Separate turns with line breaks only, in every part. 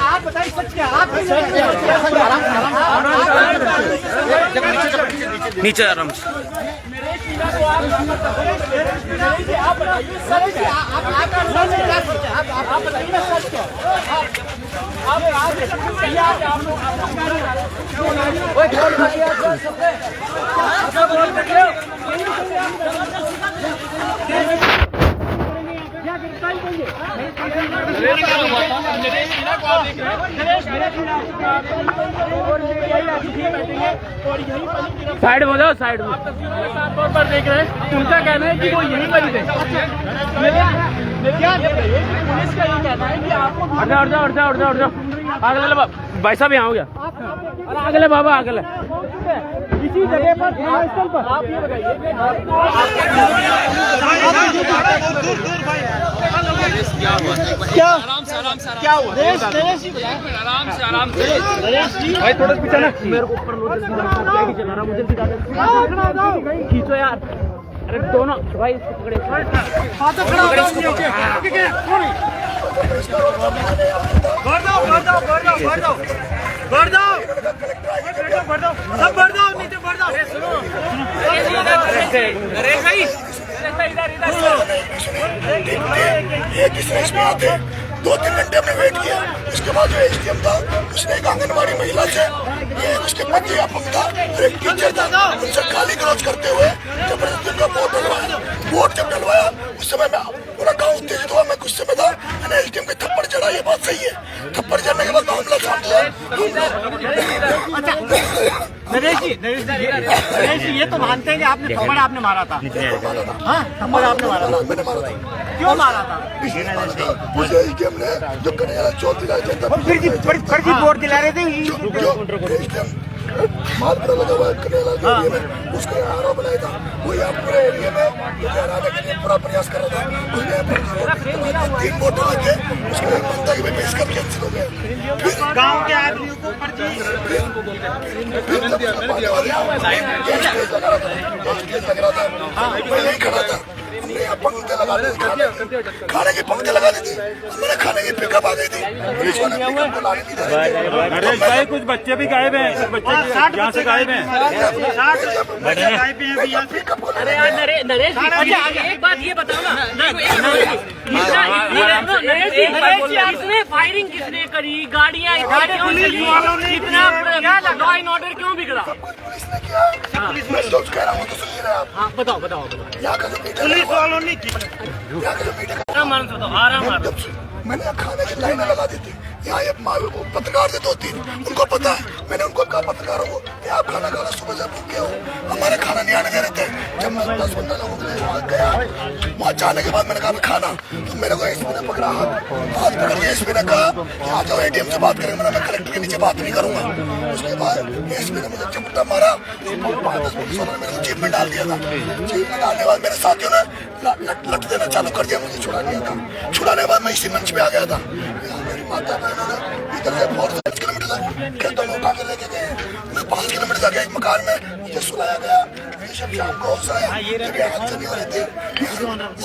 आप बताइए सच क्या? आप
नीचे आराम से।
आप बताइए ना सच क्या?
साइड हो जाओ, साइड में साफ तौर पर देख रहे हैं। उनका कहना है कि वो यहीं पर ही थे। पुलिस का ये कहना है कि आपको उठ जाओ अगले भाई साहब यहाँ हो गया। अरे अगले बाबा अगले इसी जगह पर स्थल पर आप ये बताइए क्या क्या हुआ? आराम से भाई थोड़ा पीछे ना, मेरे को ऊपर चला रहा, मुझे खींचो यार। अरे दोनों भाई इसको पकड़े,
इधर 2-3 घंटे हमने वेट किया। उसके बाद जो एसडीएम था उसने एक आंगनबाड़ी महिला से, ये उसके पति अपंग था और एक टीचर था, उनसे गाली गलौज करते हुए जबरदस्ती उनका वोट डलवाया। वोट जब डलवाया उस समय में पूरा गाँव उत्तेजित हुआ। मैं गुस्से में था, मैंने एसडीएम के थप्पड़ चढ़ा। ये बात सही है। थप्पड़ चढ़ने के बाद मामला शांत हुआ।
नरेश जी ये तो मानते हैं कि आपने थप्पड़ आपने मारा था। हाँ, थप्पड़ आपने मारा था।
मैंने मारा था।
क्यों मारा था?
मुझे एसडीएम ने जो कन्हैया चौथ दिलाया था,
फर्जी वोट दिला रहे थे।
जो मालपुरा लगा हुआ है कन्हैया एरिया में, उसका आरोप बनाया था। वो यहाँ पूरे एरिया में हराने के लिए पूरा प्रयास कर रहा था। उसने 3 वोट लगे, उसके बनता कि मैं इसका कैंसिल हो गया।
गाँव के आदमियों को फर्जी
लग रहा था, मैं यही खड़ा था। हमने यहाँ पंक्ति लगा दी, खाने की पंक्ति लगा दी थी। हमारे खाने की पिकअप आ गई थी। पुलिस वाले पिकअप को लाने नहीं
नरेश भाई कुछ बच्चे भी गायब हैं, कुछ बच्चे यहाँ से गायब हैं।
अरे यार नरेश एक बात ये बताओ ना, इसने फायरिंग किसने करी? गाड़ियाँ इतना लॉ एंड ऑर्डर क्यों बिगड़ा?
पुलिस ने किया। मैं तो कह रहा हूँ तो सुनिए ना आप।
हाँ बताओ।
यहाँ का जो मीटर
पुलिस वालों ने
यहाँ का जो मीटर
आराम
मैंने खाने की लाइनें लगा दी थी। यहाँ ये पत्रकार थे 2-3, उनको पता है। मैंने उनको कहा पत्रकारों को आप खाना खाना सुबह से भूखे हो, हमारे खाना नहीं आने दे रहे थे। जब मैं 10-15 लोगों के लिए वहाँ गया, वहाँ जाने के बाद मैंने कहा खाना, तो मेरे को एसपी ने पकड़ा हाथ पकड़ के। एसपी ने कहा आ जाओ एटीएम से बात करेंगे। मैं कलेक्टर के नीचे बात नहीं करूंगा। उसके बाद एसपी ने मुझे चपटा मारा। 5-10 पुलिस वालों ने मेरे को जेब में डाल दिया था। जेब में डालने के बाद मेरे साथियों ने लट देना चालू कर दिया, मुझे छुड़ा लिया था। छुड़ाने के बाद मैं इसी मंच पे आ गया था। मेरी माता बहनों ने इधर से 5 किलोमीटर तक खेतों में उठा के लेके गए। मैं 5 किलोमीटर तक एक मकान में मुझे सुलाया गया। शाम को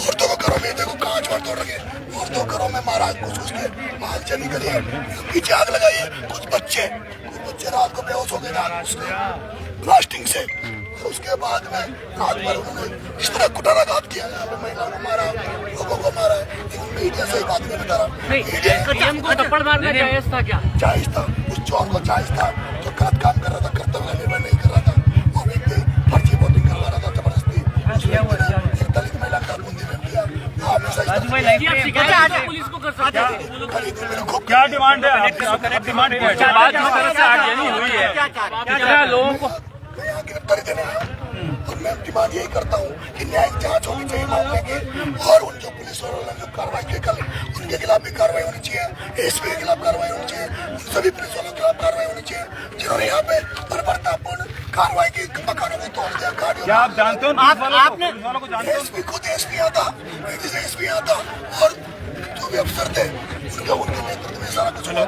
औरतों को घरों में देखो कांच वार तोड़ रखे, औरतों घरों में मारा, कुछ के माल चली करी, पीछे आग लगाई है। कुछ बच्चे रात को बेहोश हो गए ब्लास्टिंग से। उसके बाद में रात भर उन्होंने इस तरह कुटाराघात किया, महिलाओं को मारा, लोगों को मारा। मीडिया से बात नहीं बता रहा।
थप्पड़ मारना जायज था क्या?
जायज था। उस चोर को जायज था जो गलत काम कर रहा था, कर्तव्य का निर्वहन नहीं कर रहा था। वो व्यक्ति फर्जी वोटिंग करवा रहा था जबरदस्ती। एक दलित महिला का बूंदी में किया।
पुलिस को कर सकते
क्या डिमांड है? डिमांड हुई है क्या लोगों को?
मैं यहाँ गिरफ्तारी देने आया और मैं डिमांड यही करता हूँ कि न्यायिक जांच होनी चाहिए मामले की, और उन जो पुलिस वालों ने जो कार्रवाई की कल, उनके खिलाफ भी कार्रवाई होनी चाहिए। एसपी के खिलाफ कार्रवाई होनी चाहिए। उन सभी पुलिस वालों के खिलाफ कार्रवाई होनी चाहिए जिन्होंने यहाँ पे बर्बरतापूर्ण कार्रवाई की, मकानों को तोड़ दिया, गाड़ियों।
क्या आप जानते हो आपने
एसपी खुद एसपी आता, एसपी आता और जो भी अफसर थे उनके नेतृत्व में सारा कुछ हुआ।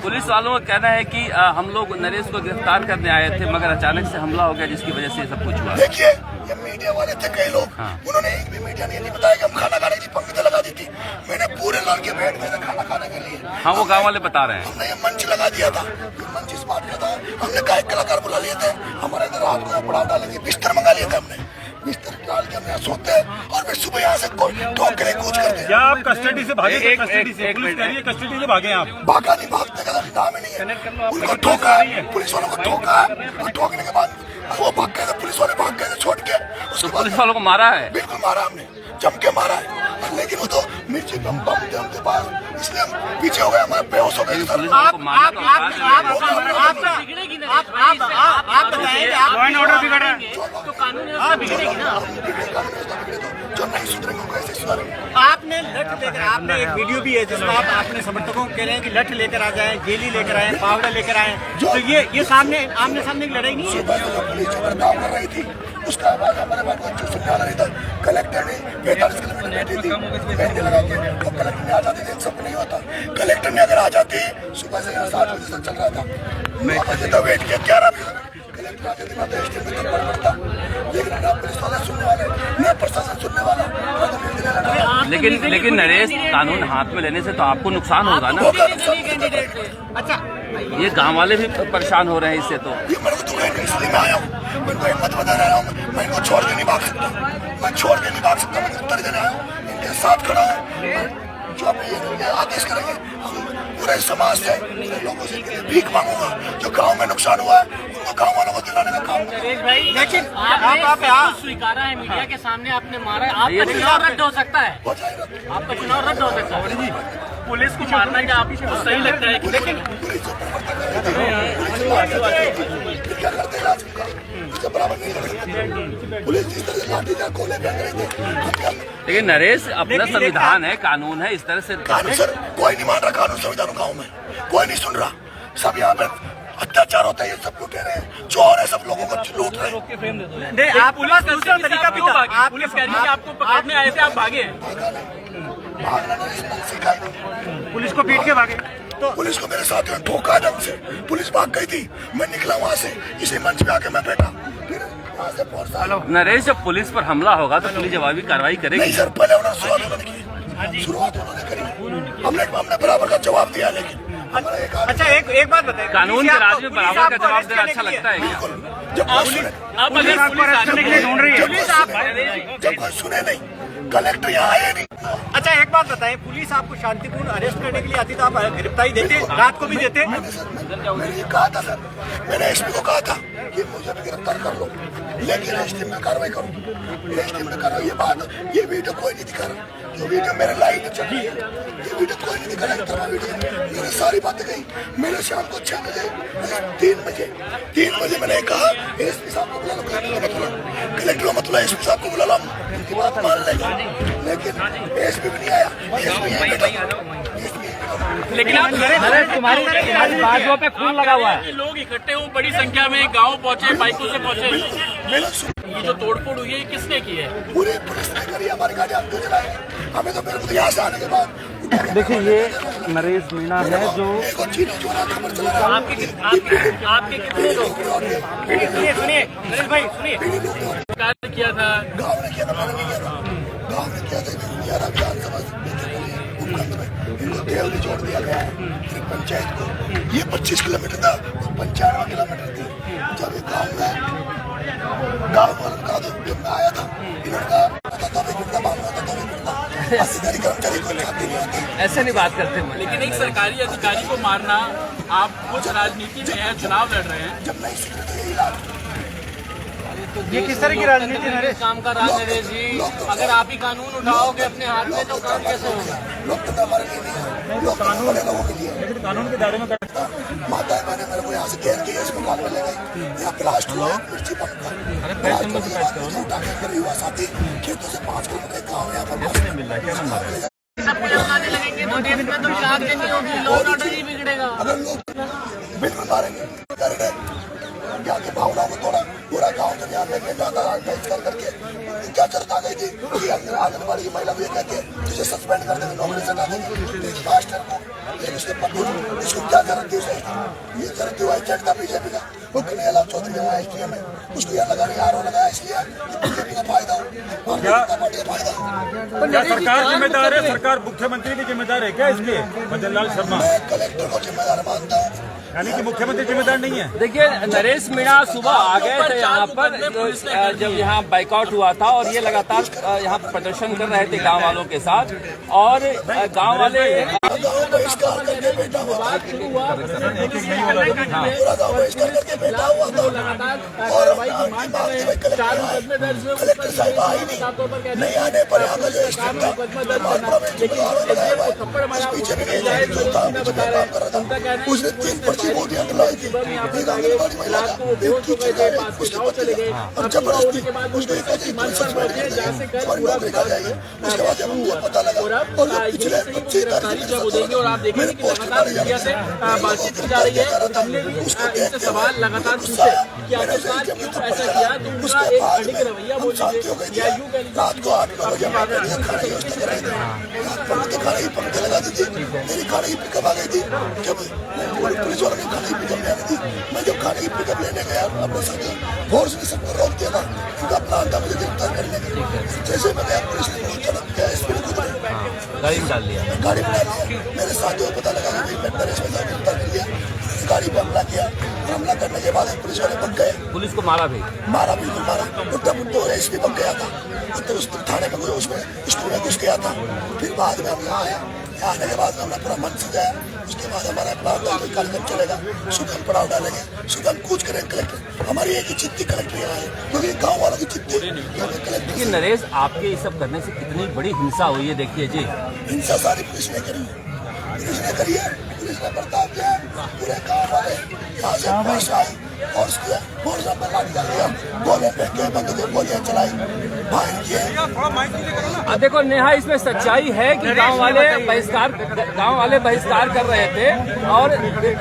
पुलिस वालों का कहना है कि हम लोग नरेश को गिरफ्तार करने आए थे, मगर अचानक से हमला हो गया, जिसकी वजह से सब कुछ हुआ।
देखिए, ये मीडिया वाले थे कई लोग, उन्होंने एक भी मीडिया ने नहीं बताया कि हम खाना खाने की पंक्ति लगा दी थी। मैंने पूरे लड़के बैठ गए थे खाना खाने के लिए।
हाँ, वो गाँव वाले बता रहे हैं।
हमने ये मंच लगा दिया था, ये मंच इस बात का था, हमने गायक कलाकार बुला लिए थे, हमारे इधर रात को पड़ाव डालेंगे, बिस्तर मंगा लिए थे हमने, बिस्तर डाल के हम यहाँ सोते हैं और फिर सुबह यहाँ से ठोकरे कूच करते हैं।
क्या आप कस्टडी से भागे? कस्टडी से पुलिस कह रही है कस्टडी से भागे आप?
भागा नहीं, भागने का नाम ही नहीं है। उनको ठोका, पुलिस वालों को ठोका और ठोकने के बाद वो भाग गए थे, पुलिस वाले भाग गए थे छोड़ के। उसके बाद
पुलिस वालों को मारा है?
बिल्कुल मारा, हमने जम के मारा है, लेकिन वो तो मिर्ची बम थे हमके पास, इसलिए हम पीछे हो गए, हमारे बेहोश हो गए।
आप बताएंगे ऑर्डर बिगड़ रहा है तो कानून व्यवस्था बिगड़ेगी ना।
जो नहीं सुधरेंगे वो कैसे सुधरेंगे?
आपने लठ लेकर, आपने एक वीडियो भी है जिसमें आप अपने समर्थकों को कह रहे हैं कि लठ लेकर आ जाए, गेली लेकर आए, पावड़ा लेकर आए, तो ये सामने आमने सामने की लड़ाई नहीं है।
सुबह से जो पुलिस जो बर्ताव कर रही थी उसका आवाज हमारे बात को अच्छे समझा रही था। कलेक्टर ने 45 किलोमीटर बैठी थी, बैठने लगा के तो कलेक्टर ने आ जाती थी, सब नहीं होता। कलेक्टर ने अगर आ जाती, सुबह से यहाँ 7 बजे तक चल रहा था, 9 बजे तक वेट किया, 11 बजे कलेक्टर आते थे, मैं तो स्टेट में तक पड़ता, लेकिन ना पुलिस वाले सुनने वाले, ना प्रशासन सुनने वाला।
लेकिन नरेश, कानून हाथ में लेने से तो आपको नुकसान होगा ना।
अच्छा,
ये गांव वाले भी परेशान हो रहे हैं इससे। तो
ये मेरे को दुख है, इसलिए मैं आया हूँ, मैं इनको हिम्मत बता रहा हूँ, मैं इनको छोड़ के नहीं भाग सकता, मैं छोड़ के नहीं भाग सकता, मैं उत्तर देने आया हूँ, इनके साथ खड़ा हूँ। जो अभी ये आदेश करेंगे, हम पूरे समाज से लोगों से भीख मांगूंगा। जो गांव में नुकसान हुआ है उनको गांव वालों को दिलाने का काम करेंगे।
लेकिन आपने स्वीकारा है मीडिया के सामने, आपने मारा है, आपका चुनाव रद्द हो सकता है,
हो जाएगा,
आपका चुनाव रद्द हो सकता है। पुलिस को मारना क्या आपको सही लगता है? लेकिन
क्या करते हैं आजकल का, जब बराबर नहीं करते पुलिस जिस तरह से लाठी चार्ज गोले फेंक रही थी।
लेकिन नरेश, अपना संविधान है, कानून है, इस तरह से
कानून सर कोई नहीं मान रहा, कानून संविधान गाँव में कोई नहीं सुन रहा, सब यहाँ पे अत्याचार होता है, ये सब लूटे रहे हैं, चोर है, सब लोगों को लूट रहे हैं।
आप पुलिस दूसरा तरीका भी था,
आप पुलिस कह रही है आपको पकड़ने आए थे, आप भागे।
भागना नहीं सीखा है।
पुलिस को पीट के भागे।
तो पुलिस को मेरे साथियों ने ठोका ढंग से, पुलिस भाग गई थी, मैं निकला वहाँ से, इसी मंच पे आके मैं बैठा, फिर वहाँ से फोर्स आया।
नरेश, जब पुलिस पर हमला होगा तो पुलिस जवाबी कार्रवाई करेगी?
नहीं सर, पहले उन्होंने शुरुआत उन्होंने करी, हमने बराबर का जवाब दिया, लेकिन हमारा एक
अच्छा, एक बात बताइए,
कानून के राज में बराबर का जवाब देना अच्छा लगता है क्या?
जब कोई सुने नहीं, कलेक्टर यहाँ आए नहीं।
अच्छा, एक बात बताएं, पुलिस आपको शांतिपूर्ण अरेस्ट करने के लिए आती तो आप गिरफ्तारी देते, रात को भी देते?
मैंने ये कहा था सर, मैंने एसपी को कहा था कि मुझे भी गिरफ्तार कर लो, लेकिन एसटी में कार्रवाई करो, एसटी में कार्रवाई। ये वीडियो कोई नहीं दिखा रहा, जो वीडियो मेरे लाइन में चल रही है, ये वीडियो कोई नहीं दिखा रहा, वीडियो मेरी सारी बातें गई। मैंने शाम को 6 बजे 3 बजे मैंने कहा एसपी साहब को बुला लो, कलेक्टर मत लो, एसपी साहब को बुला लो, उनकी बात मान लेंगे, लेकिन एसपी भी नहीं आया, एसपी यहीं बैठा।
लेकिन आप तुम्हारी बाजुओं पे खून लगा हुआ है, लोग इकट्ठे हो, बड़ी संख्या में गांव पहुंचे, बाइकों से पहुंचे, ये जो तोड़फोड़ हुई है किसने की है?
पूरे पुलिस ने करी, हमारी गाड़ी हमको चलाई, हमें तो मेरे को यहाँ से आने के बाद।
देखिए, ये नरेश मीणा है जो
आपके कितने लोग? सुनिए नरेश भाई, सुनिए, कार्य किया था,
गाँव ने किया था, मैंने नहीं किया था, गाँव ने किया था, विधानसभा में इनको देवली जोड़ दिया गया है, फिर पंचायत को, ये 25 किलोमीटर था, 95 किलोमीटर थी। जब ये गाँव वालों का जब मैं आया था, इन्होंने कहा कर्मचारी को चाहती नहीं आती,
ऐसे नहीं बात करते।
लेकिन एक सरकारी अधिकारी को मारना, आप कुछ राजनीति में है, चुनाव लड़ रहे हैं,
जब नहीं सीख रहे यही रात।
ये किस तरह की राजनीति है?
काम का राज नरेश जी, अगर आप ही कानून उठाओगे अपने हाथ में तो काम कैसे होगा?
लोग तो हमारे लिए नहीं है, लोग कानून वाले लोगों के लिए,
कानून के दायरे में
माता है, मैंने मेरे को यहाँ से घेर के अस्पताल में ले गई, यहाँ ब्लास्ट हुआ मिर्ची पंप का, युवा साथी खेतों से 5 किलोमीटर गाँव यहाँ पर
सब कुछ बनाने लगेंगे तो देश में तो शांति नहीं होगी, लॉ एंड ऑर्डर ही बिगड़ेगा।
अगर लोग बिल्कुल मारेंगे, क्या के भावनाओं को तोड़ा, पूरा गाँव लेकर यहाँ पे बैठा था बहिष्कार करके। क्या चर्चा गई थी कि आंगनबाड़ी की महिला भी कहती है तुझे सस्पेंड कर देंगे, नौकरी से हटा देंगे। एक मास्टर को उसके पत्नी इसको क्या जरूरत थी? ये जरूरत हुआ चेक था बीजेपी का, वो कन्हैया चौधरी का एसडीएम है, उसको यहाँ लगा नहीं, आरोप लगाया इसलिए बीजेपी का फायदा हो और पार्टी का फायदा।
क्या सरकार जिम्मेदार है? सरकार मुख्यमंत्री भी जिम्मेदार है क्या इसके? मदन लाल शर्मा
मैं कलेक्टर को जिम्मेदार मानता हूँ,
यानी कि मुख्यमंत्री जिम्मेदार नहीं है।
देखिए नरेश मीणा सुबह आ गए थे यहाँ पर जब यहाँ बाइकआउट हुआ था और ये लगातार यहाँ प्रदर्शन कर रहे थे गांव वालों के साथ और गांव वाले
बहिष्कार करके बैठा हुआ था, पूरा गाँव बहिष्कार करके बैठा हुआ था और कलेक्टर साहब आई नहीं आने पर यहाँ का जो स्टेट था बीजेपी का जो था काम कर रहा था, उसने 3 पर्ची बहुत ही लाई थी, एक आंगनबाड़ी महिला का, एक टीचर का, उसके बच्चे का, और जबरदस्ती उसको एक सस्पेंड कर देंगे, हमारी नौकरी खा जाएगी। उसके बाद जब मुझे पता लगा और पिछले 25 तारीख
और आप देखेंगे कि लगातार मीडिया से बातचीत की जा रही है। हमने भी इनसे सवाल लगातार पूछे कि आखिरकार क्यों ऐसा किया, तो उनका एक अड़िग रवैया बोल लीजिए या यूं कह लीजिए।
रात को 8 बजे खाने की व्यवस्था कर रहे थे, खाने की पंखे लगा दी थी, मेरी खाने की पिकअप आ गई थी, जब पुलिस वालों ने खाने की पिकअप ले आई थी, मैं जब खाने की पिकअप लेने गया अपने साथ फोर्स ने सबको रोक दिया था, उनका प्लान था मुझे गिरफ्तार करने का। जैसे मैं गया पुलिस ने मुझे तलब किया, एसपी ने खुद
गाड़ी में डाल लिया।
गाड़ी में डाल लिया। मेरे साथियों को पता लगा कि नरेश में गिरफ्तार कर लिया, गाड़ी पर हमला किया, हमला करने के बाद पुलिस वाले पक गए,
पुलिस को मारा भी
बिल्कुल मारा, बुट्टा एसपी पक गया था, तो उस थाने में उसमें स्टूल में घुस गया था। फिर बाद में हम यहाँ आया, यहाँ आने के बाद हमने पूरा मन सजाया, उसके बाद हमारा पड़ाव कार्यक्रम चलेगा, सुबह हम पड़ाव डालेंगे, सुबह हम कूच करेंगे कलेक्टर, हमारी एक ही चिट्ठी कलेक्टर यहाँ है, क्योंकि गाँव वालों की चिट्ठी
लेकिन नरेश आपके ये सब करने से कितनी बड़ी हिंसा हुई है देखिए जी।
हिंसा सारी पुलिस ने करी है, पुलिस ने करी है, पुलिस ने बर्ताव किया है, पूरे गाँव वाले यहाँ से पुलिस आई और गोले फेंके, बंदूकें गोलियां चलाई, फायर किए।
अब देखो नेहा, इसमें सच्चाई है कि गांव वाले बहिष्कार कर रहे थे और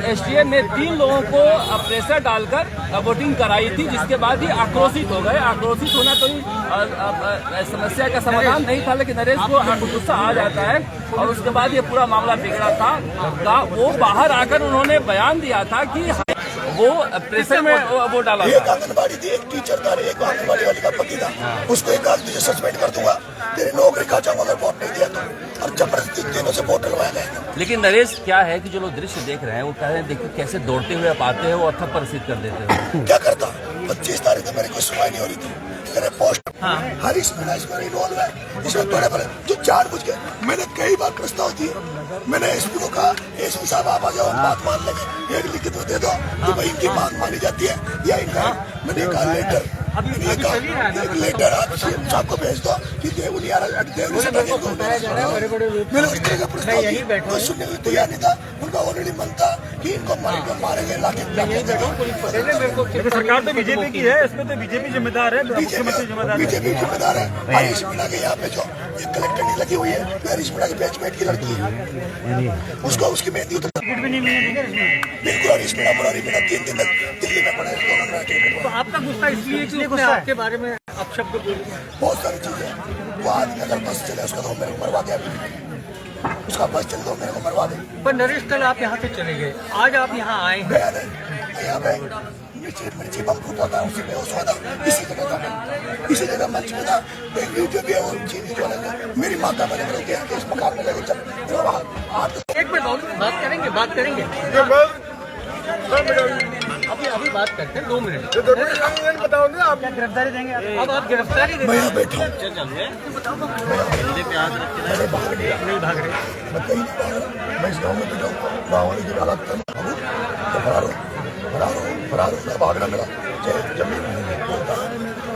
एसडीएम ने 3 लोगों को प्रेशर डालकर वोटिंग कराई थी, जिसके बाद ही आक्रोशित हो गए। आक्रोशित होना कोई समस्या का समाधान नहीं था, लेकिन नरेश को गुस्सा आ जाता है और उसके बाद ये पूरा मामला बिगड़ा था। वो बाहर आकर उन्होंने बयान दिया था कि वो प्रेशर में वो डाला।
एक आंगनबाड़ी थी, एक टीचर था, एक आंगनबाड़ी वाली का पति था, उसको एक आदमी से सस्पेंड कर दूंगा, तेरी नौकरी खा जाऊंगा अगर वोट नहीं दिया तो, और जबरदस्ती तीनों से वोट डलवाया गया।
लेकिन नरेश क्या है कि जो लोग दृश्य देख रहे हैं वो कह रहे हैं देखिए कैसे दौड़ते हुए आप आते हैं और थप्पड़ सीध कर देते हैं।
क्या करता? 25 तारीख को मेरी कोई सुनवाई नहीं हो रही थी, मेरे पोस्ट हरीश मीणा इसमें इन्वॉल्व है, इसमें बड़े बड़े जो 4 बज गए। मैंने कई बार प्रस्ताव दिए, मैंने एसपी को कहा एसपी साहब आप आ जाओ, हम बात मान लेंगे, एक लिखित में दे दो कि भाई इनकी बात मानी जाती है या इनका। मैंने कहा लेटर एक लेटर आप सीएम साहब को भेज दो कि देवलियारा मैंने उस तरह का प्रस्ताव दिया, सुनने को तैयार नहीं था, उनका ऑलरेडी मन था कि इनको मारेंगे लाके।
सरकार तो बीजेपी की है, इसमें तो बीजेपी जिम्मेदार है, मुख्यमंत्री जिम्मेदार है,
बीजेपी जिम्मेदार है। हरीश मीणा के यहाँ पे जो एक कलेक्टर नहीं लगी हुई है, हरीश मीणा की बैचमेट की लड़की है, उसको उसकी मेहंदी उतर बिल्कुल। हरीश मीणा 3 दिन तक दिल्ली में पड़े।
तो आपका गुस्सा इसलिए कि उसने आपके बारे में अपशब्द बोले?
बहुत सारी चीजें, वो आदमी अगर बस चले उसका तो मेरे को मरवा दिया, उसका बस चले तो मेरे को मरवा दे।
पर नरेश कल आप यहाँ से चले गए, आज आप यहाँ आए हैं।
गया नहीं, यहाँ पे मिर्ची बम फूटा था, उसी में उसका था, इसी जगह था, इसी जगह मंच में था। एक वीडियो भी है वो चीनी जो लगे, मेरी माता मैंने मेरे के इस मकान में लगे जब
एक मिनट बात करेंगे अभी बात करते हैं, 2 मिनट बताओ ना। आप क्या गिरफ्तारी देंगे? अब आप गिरफ्तारी देंगे?
मैं यहाँ बैठा हूँ,
नहीं भाग रहे,
मैं कहीं नहीं भाग रहा, मैं इस गाँव में बैठा हूँ, गाँव वाले की हालत तो फरार होगा, भागना मेरा जमीन बोलता।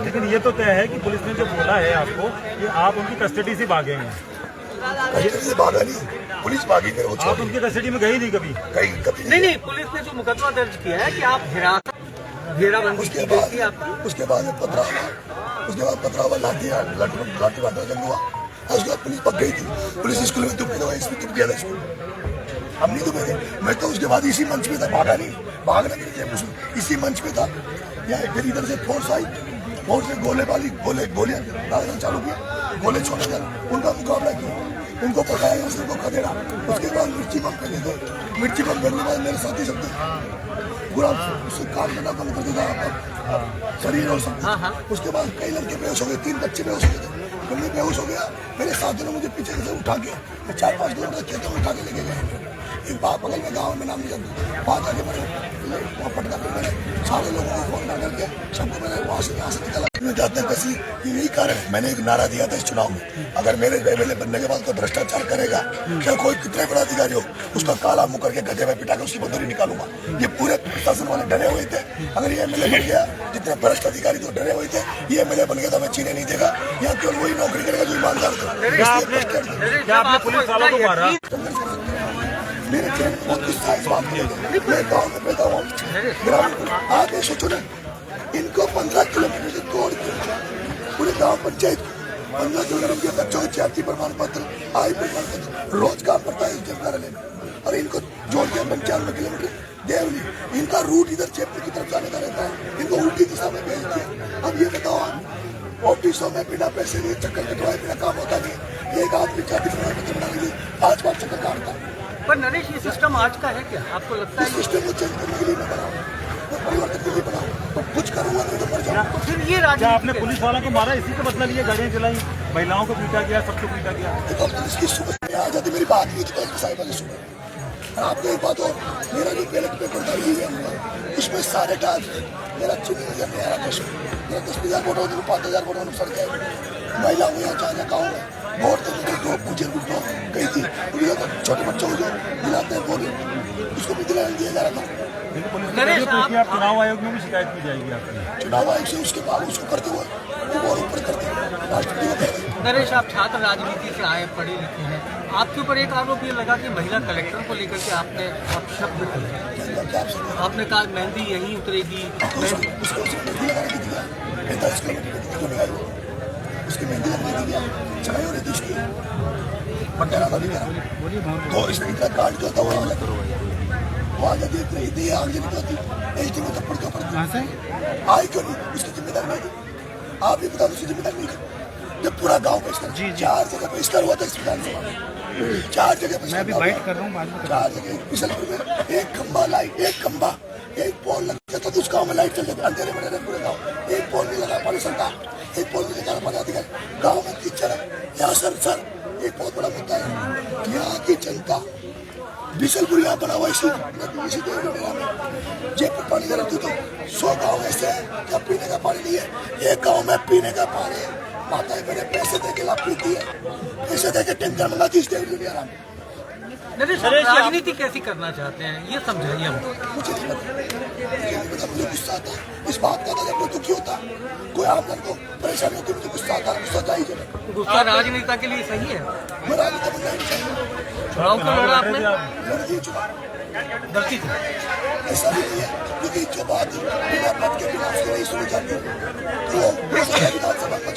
लेकिन ये तो तय है कि पुलिस ने जो बोला है आपको कि आप उनकी कस्टडी से भागे हैं।
कस्टडी से भागा नहीं, पुलिस भागी मेरे को,
आप उनकी कस्टडी में गई नहीं कभी?
कभी
नहीं, पुलिस ने जो मुकदमा दर्ज किया है कि आप घेराबंदी की गई थी आपकी।
उसके बाद पथरावा लाठी वाटा जंग हुआ, उसके बाद पुलिस पक गई थी, पुलिस स्कूल में तुम गया, इसमें तुम गया था स्कूल, हम नहीं तुम्हें थे। मैं तो उसके बाद इसी मंच में था, भागा नहीं, भागना नहीं, इसी मंच में था। या फिर इधर से फोर्स आई, बहुत से गोलियां दागना चालू किया, गोले छोड़े गए, उनका मुकाबला किया, उनको पकाया यहाँ से, उनको खदेड़ा। उसके बाद मिर्ची बम फेंके गए, मिर्ची बम फेंकने के बाद मेरे साथी सब पूरा उससे काम करना बंद कर दिया शरीर और सब। उसके बाद कई लड़के बेहोश हो गए, 3 बच्चे बेहोश हो गए थे। मैं बेहोश हो गया, मेरे साथियों ने मुझे पीछे से उठा के 4-5 किलोमीटर खेतों में उठा के लेके गए। एक बात बगल में गाँव में नाम नहीं जानता, वहाँ जाके मैंने वहाँ पटना में मैंने सारे लोगों को फोन करके सबको मैंने वहाँ से निकाला। जाते कैसी यही कारण है, मैंने एक नारा दिया था इस चुनाव में, अगर मेरे एमएलए बनने के बाद कोई भ्रष्टाचार करेगा, क्या कोई कितने बड़ा अधिकारी हो, उसका काला मुंह करके गधे में पिटा के उसकी बंदूरी निकालूंगा। ये पूरे प्रशासन वाले डरे हुए थे, अगर ये एमएलए बन गया, जितने भ्रष्ट अधिकारी तो डरे हुए थे, ये एमएलए बन गया तो हमें चीने नहीं देगा, यहाँ केवल वही नौकरी करेगा जो ईमानदार थे।
पुलिस वालों को मारा?
मेरे चेहरे में बहुत गुस्सा है इस बात में। मैं गाँव में पैदा हुआ, आप ये सोचो ना, इनको 15 किलोमीटर से तोड़ के पूरे गांव पंचायत 15 किलोमीटर के बच्चों के जाति प्रमाण पत्र, आय प्रमाण पत्र रोज काम करता है इस कार्यालय में, और इनको जोड़ के 95 किलोमीटर देवली, इनका रूट इधर जयपुर की तरफ जाने का रहता है, इनको उल्टी दिशा में भेज दिया। अब ये बताओ, ऑफिसों में बिना पैसे लिए चक्कर कटवाए बिना काम होता नहीं, एक आदमी जाति प्रमाण पत्र बनाने के लिए 5 बार चक्कर काटता है।
पर नरेश, ये सिस्टम आज का है क्या? आपको लगता है
सिस्टम को चेंज करने के लिए मैं बनाऊँ, मैं परिवर्तन के लिए बनाऊँ, तो कुछ करूँगा नहीं तो मर जाऊँगा।
तो फिर ये
क्या आपने पुलिस वालों को मारा? इसी का मतलब ये गाड़ियाँ चलाई, महिलाओं को पीटा गया, सबको पीटा गया?
देखो पुलिस की सुबह आ जाती, मेरी बात नहीं थी साहिबा की सुबह। आपको एक बात और, मेरा जो बैलेट पेपर था ये उसमें सारे डाल मेरा चुनी हो गया, मेरा 10,000 वोट हो, 5,000 वोट नुकसान किया। महिला हुई यहाँ चाहे गाँव में वोट देते तो मुझे गई थी, छोटे बच्चों को जो दिलाते हैं वोट, उसको भी दिलाने दिया जा रहा था।
आप चुनाव आयोग में भी शिकायत की जाएगी आपकी?
चुनाव आयोग से उसके बाद उसको करते हुए वो ऊपर करते राष्ट्रपति को करते।
नरेश, आप छात्र राजनीति से आए, पढ़े लिखे हैं, आपके ऊपर एक आरोप ये लगा कि महिला कलेक्टर को लेकर के आपने शब्द किया, आपने कहा मेहंदी यहीं उतरेगी,
उसकी मेहंदी लगने दी गया, चढ़ाई हो रही थी उसकी, पटाना था भी तो इसमें इतना काट जो था वहाँ जाती इतनी आग जली होती, एचडी में थप्पड़ क्यों पड़ती, आई क्यों नहीं, उसकी जिम्मेदारी नहीं थी। आप भी बता, उसकी जिम्मेदारी नहीं थी। जब पूरा गाँव बहिष्कार, 4 जगह बहिष्कार हुआ था इस विधानसभा में, 4 जगह मैं भी बाइट कर रहा हूँ, 4 जगह बिशनपुर में एक खंबा लाइट, एक खंबा, एक पोल लग जाता तो उस गाँव में लाइट चल जाती, अंधेरे में रहते पूरे गाँव, एक पोल नहीं लगा पानी सरकार, एक पोल नहीं लगा पदाधिकारी, गाँव में कीचड़ है। यहाँ सर एक बहुत बड़ा मुद्दा है, यहाँ की जनता बिशनपुर यहाँ बना हुआ इसी जयपुर पानी रहती तो 100 गाँव ऐसे है जहाँ पीने का पानी नहीं है, एक गाँव में पीने का पानी माताएं मैंने पैसे दे के लाभ पीती है, पैसे दे के टैंकर मंगाती है।
नरेश, राजनीति कैसी करना चाहते हैं ये समझाइए हमको।
मुझे नहीं पता, मुझे गुस्सा आता है इस बात का, जब कोई दुखी होता कोई आम जन को परेशानी होती मुझे गुस्सा आता है, गुस्सा चाहिए।
गुस्सा राजनेता के लिए सही है?
मैं राजनीति बनना नहीं चाहता,
चुनाव क्यों लड़ा आपने?
लड़ दिए चुनाव,
गलती थी
ऐसा भी नहीं है क्योंकि जो बात बिना पद के बिना उसकी नहीं सुनी जाती तो विधानसभा का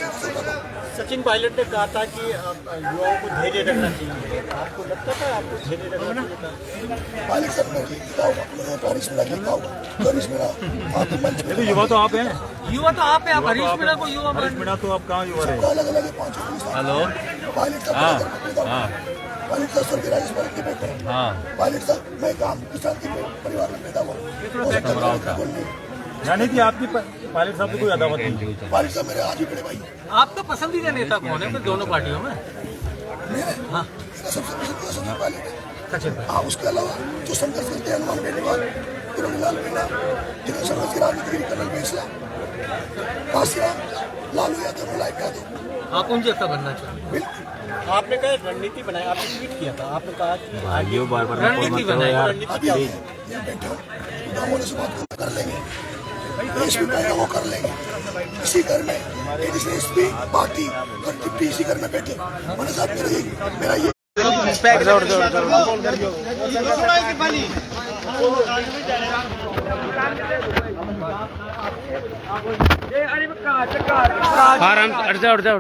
सचिन पायलट ने कहा था कि युवाओं को धैर्य रखना चाहिए, आपको लगता था आपको धैर्य रखना चाहिए?
पायलट साहब मैं लिखता हूँ, हरीश मीणा लिखता हूँ, हरीश मीणा आपके मंच में
तो युवा तो आप हैं,
युवा तो आप है, आप हरीश मीणा को युवा
हरीश मीणा तो आप कहाँ युवा रहे?
अलग अलग है 5 हेलो पायलट साहब, पायलट साहब स्वर्गीय राजेश पायलट के बेटे, पायलट साहब मैं काम किसान के परिवार में पैदा हुआ,
यानी कि आपकी पायलट साहब को कोई अदावत नहीं?
पायलट साहब मेरे आज भी बड़े भाई।
आपका पसंदीदा नेता कौन है फिर दोनों पार्टियों में? हाँ,
सबसे पसंदीदा सचिन पायलट है।
सचिन।
हाँ, उसके अलावा जो संघर्ष करते हैं हनुमान बेनीवाल, किरोड़ीलाल मीणा, जिन्होंने संघर्ष की राजनीति कर्नल बेसला, काशीराम, लालू यादव, मुलायम यादव,
आप उन जैसा बनना चाहते हैं?
बिल्कुल।
आपने कहा रणनीति बनाई, आपने ट्वीट किया था, आपने कहा कि
रणनीति बनाई,
अभी बैठे हो गाँवों से बात कर लेंगे, देश में बैठे वो कर लेंगे, इसी घर में एसपी पार्टी और डिप्टी इसी घर में बैठे मैंने साहब मेरा ये
आराम से उठ जा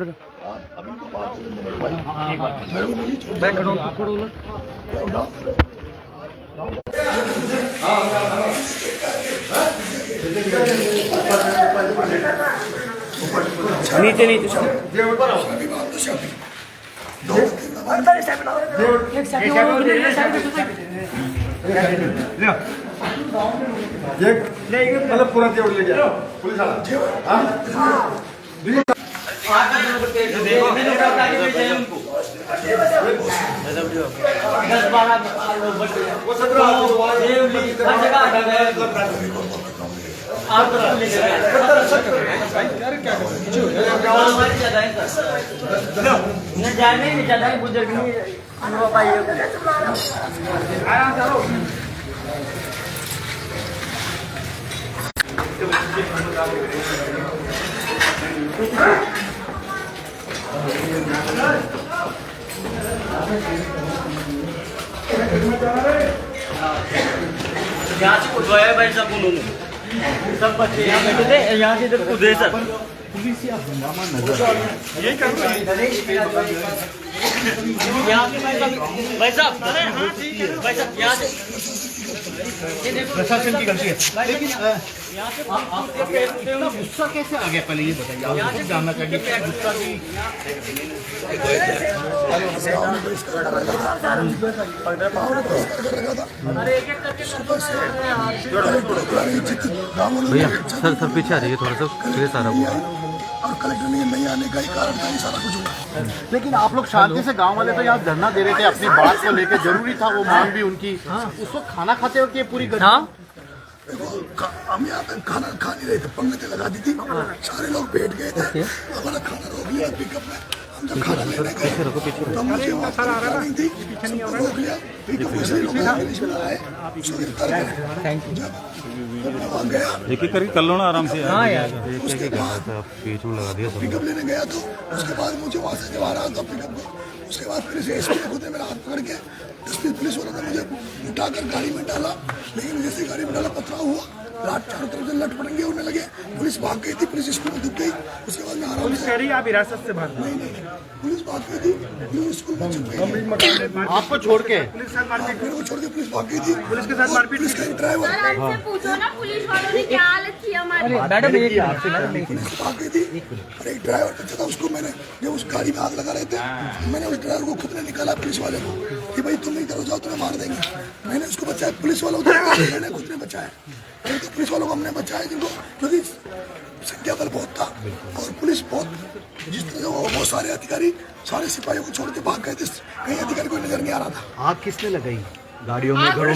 नीचे नीचे
शादी बांध दो, शादी 2-3 दफा
मतलब पूरा जेवर ले गया पुलिस वाला
यहाँ से कुदवाया है भाई सब उन्होंने, सब बच्चे यहाँ बैठे थे, यहाँ से इधर कूदे सर। यहाँ से भाई साहब यहाँ से
प्रशासन की गलती है, लेकिन आपका गुस्सा कैसे आ गया पहले ये बताइए, आपको जानना चाहिए कि गुस्सा की
भैया सर पीछे आ जाइए थोड़ा सा, फिर सारा हुआ
और कलेक्टर ने नहीं आने का ही कारण था, ये सारा कुछ हुआ।
लेकिन आप लोग शांति से गांव वाले तो यहाँ धरना दे रहे थे अपनी बात को लेकर, जरूरी था वो मांग भी उनकी। उस वक्त खाना खाते वक्त ये पूरी
हाँ
हम यहाँ पे खाना खा नहीं रहे थे, पंगतें लगा दी थी, सारे लोग बैठ गए थे, हमारा खाना रोक लिया पिकअप में। हम जब खाना लेने गए तो मुझे वहाँ पर नहीं थी, सबको रोक लिया पिकअप में, सभी लोग आए,
एक एक करके कर लो ना आराम से।
हाँ यार
उसके बाद
पेच में लगा दिया सब।
पिकअप लेने गया तो उसके बाद मुझे वहाँ से जब आ रहा था पिकअप को, उसके बाद फिर से एसपी ने खुद ने मेरा हाथ पकड़ के 10 पुलिस वालों ने मुझे उठाकर गाड़ी में डाला, लेकिन जैसे गाड़ी में डाला पथराव हुआ, रात चारों तरफ से लट पटंगे उड़ने लगे, पुलिस भाग गई थी, पुलिस स्कूल में दुब गई। उसके बाद मैं आराम से
आप हिरासत से भाग
नहीं पुलिस भाग गई थी, पुलिस स्कूल में चुप गई,
आपको छोड़ के
मेरे को छोड़ के पुलिस भाग गई थी, पुलिस के साथ मारपीट, पुलिस का ड्राइवर
पूछो ना पुलिस वालों ने क्या हालत की हमारी।
पुलिस भाग गई थी और एक ड्राइवर बच्चा था, उसको मैंने जब उस गाड़ी में आग लगा रहे थे, मैंने उस ड्राइवर को खुद ने निकाला पुलिस वाले को कि भाई तुम इधर हो जाओ, तुम्हें मार देंगे। मैंने उसको बचाया, पुलिस वालों को मैंने खुद ने बचाया, तो पुलिस वालों को हमने बचाया जिनको, क्योंकि संख्या बल बहुत था और पुलिस बहुत, जिस तरह से बहुत सारे अधिकारी सारे सिपाहियों को छोड़ के भाग गए थे, कहीं अधिकारी कोई नजर नहीं आ रहा था।
आग किसने लगाई? गाड़ियों में,
आग
घरों में?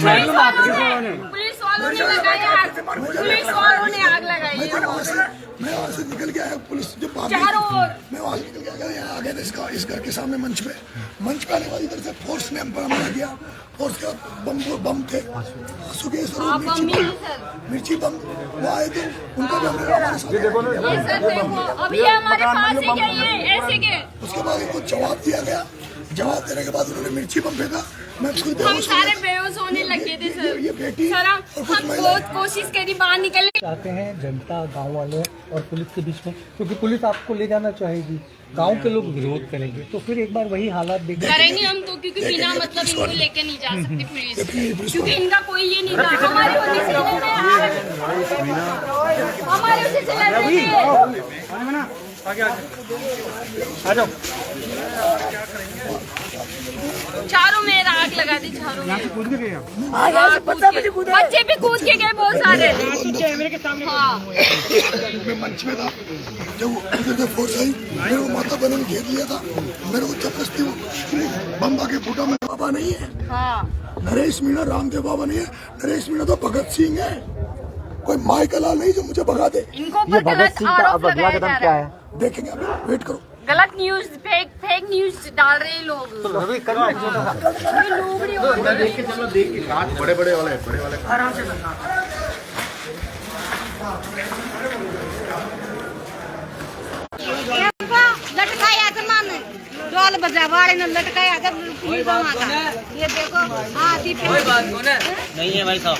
पुलिस वालों ने लगाई आग, पुलिस वालों ने आग लगाई।
मैं वहाँ से निकल के आया, पुलिस जब भाग गई, मैं वहाँ से निकल के आया, यहाँ आ गया इस घर के सामने मंच पे आने वाली इधर से फोर्स ने हम पर हमला किया, फोर्स का बम थे, आंसू के मिर्ची बम, वो आए थे, उनका भी हमने हमारे साथ।
अभी हमारे पास ही क्या ये ऐसे के,
उसके बाद उनको जवाब दिया गया, जवाब देने के बाद उन्होंने मिर्ची बम फेंका, मैं खुद
हम सारे बेहोश होने लगे थे सर।
ये बेटी
सर हम बहुत कोशिश करी बाहर निकलने।
चाहते हैं जनता गांव वालों और पुलिस के बीच में, क्योंकि पुलिस आपको ले जाना चाहेगी, गांव के लोग विरोध करेंगे, तो फिर एक बार वही हालात देखेंगे।
करेंगे हम तो, क्योंकि बिना मतलब इनको लेके नहीं जा सकती पुलिस, क्योंकि इनका कोई ये नहीं था। हमारे वजह से चारों में आग लगा दी, चारों में बच्चे भी कूद के गए बहुत सारे। हाँ
मैं मंच में था, जब इधर से फोर्स आई, मेरे को माता बहनों ने घेर लिया था, मेरे को जबरदस्ती बम आके फूटा। मैं बाबा नहीं है,
हाँ
नरेश मीणा रामदेव बाबा नहीं है, नरेश मीणा तो भगत सिंह है, कोई माइकल लाल नहीं जो मुझे भगा दे।
इनको पर गलत आरोप लगाया जा रहा है।
देखेंगे अभी, वेट करो।
गलत न्यूज, फेक न्यूज डाल रहे हैं लोग।
रवि कर लो, देख के चलो, देख के काट बड़े वाले आराम से
लटकाया था माने, डोल बजा वाले ने लटकाया था, ये देखो। हाँ कोई बात
नहीं है भाई साहब,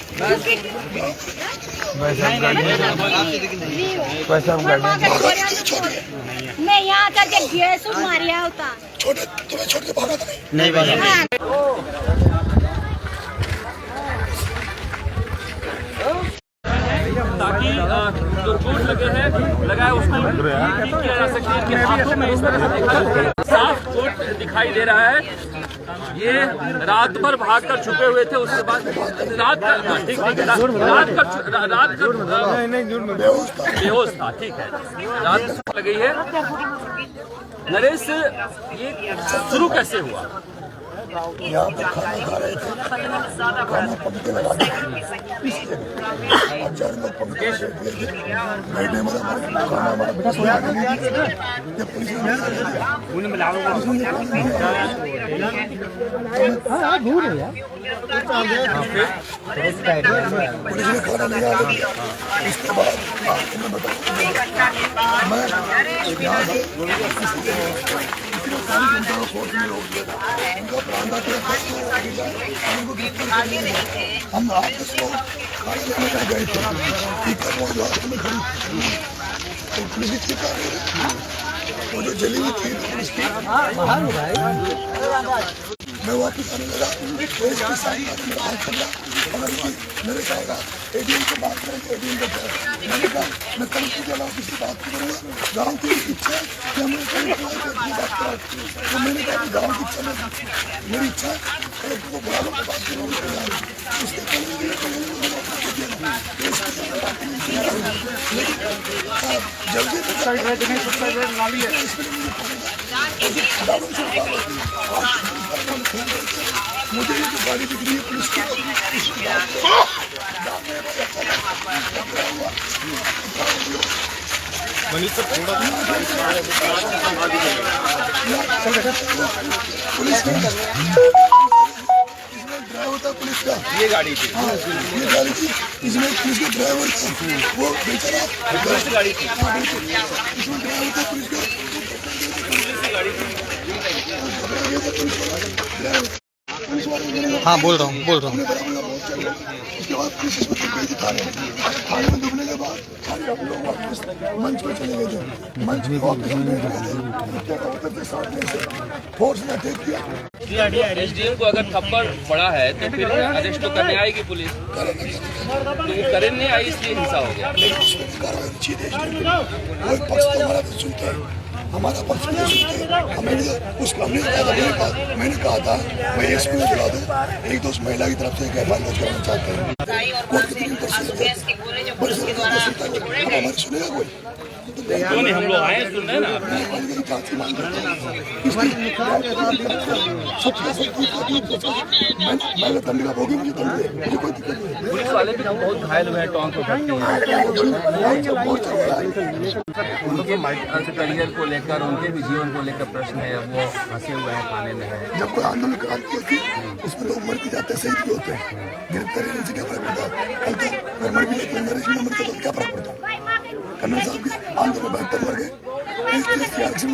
नहीं यहाँ का जब गैस मारिया होता,
छोटे तुम्हें छोड़ के भागा था
नहीं भाई
ताकि जो चोट लगे हैं लगाए उसको ठीक किया जा सके। इनके हाथों में इस तरह से देखा साफ कोट दिखाई दे रहा है। ये रात भर भाग कर छुपे हुए थे, उसके बाद रात बेहोश था। ठीक है, रात लगी है। नरेश, ये शुरू कैसे हुआ?
यहाँ पे खाना खा रहे थे, खाना पंखे लगा दिए, और चार लोग पंखे बैठने वाला खाना हमारा जब पुलिस
दूर है यार,
पुलिस ने खाना नहीं आने दिया। इसके बाद मैं बताऊँ, मैं यहाँ से सारी जनता को कोर्ट में रोक दिया था। उनका प्राण था कि उनको गिरफ्तार कर लिया। हम आपस को खाना लेने का गए थे, ठीक है, वो जो हाथ में खड़ी तो पुलिस की चिपका वो जो जली हुई थी पुलिस की, मैं वापस आने लगा, पुलिस के साथ मेरा हाथ पकड़ा, मगर मेरे कहेगा एडीएम से बात करेंगे, एडीएम का मैंने कहा मैं कलेक्टर के अलावा किसी बात करूँगा, गाँव की इच्छा है कि हमें कलेक्टर बात करा। तो मैंने कहा कि गाँव की इच्छा में मेरी इच्छा है कलेक्टर को बुला लो, बात करूँगा। मुझे ये जो गाड़ी दिख रही है पुलिस की, ड्राइवर था पुलिस का, ये गाड़ी थी, ये गाड़ी थी, इसमें पुलिस का ड्राइवर था, वो बेचारा गाड़ी थी, इसमें ड्राइवर था पुलिस का,
हाँ बोल रहा हूँ
उसके बाद पुलिस इंस्पेक्टर गए थे थाने में डूबने के बाद सारे हम लोग वापस मंच पे चले गए थे। मंच में वापस हम बैठ गए थे, सामने से फोर्स ने अटैक किया।
एसडीएम को अगर थप्पड़ पड़ा है तो फिर अरेस्ट तो करने आएगी पुलिस, तो वो करने नहीं आई इसलिए हिंसा हो गया।
कार्रवाई अच्छी देश कोई पक्ष तो हमारा नहीं सुनते, हमारा पक्ष नहीं सुनते। मैंने कहा था मैं एसपी को बुला दूं, एक दोस्त महिला की तरफ से एफआईआर लॉन्च कराना चाहते हैं। हमारे सुनेगा कोई?
क्यों नहीं, हम लोग आए सुन रहे ना।
मैंने दंड का भोगी, मुझे दंड दे, मुझे कोई दिक्कत नहीं।
पुलिस वाले भी बहुत घायल हुए हैं, टोंक को उनके करियर को लेकर, उनके भी जीवन को लेकर प्रश्न है, वो फंसे हुए हैं, थाने में है।
जब कोई आंदोलन क्रांति होती है उसमें लोग मर भी जाते हैं, शहीद भी होते हैं, गिरफ्तारी लेने से क्या फर्क पड़ता है? कल तो मैं मर भी लेते हैं, नरेश नंबर का तो क्या फर्क पड़ता है? कन्नड़ साहब के आंदोलन में 72 मर गए,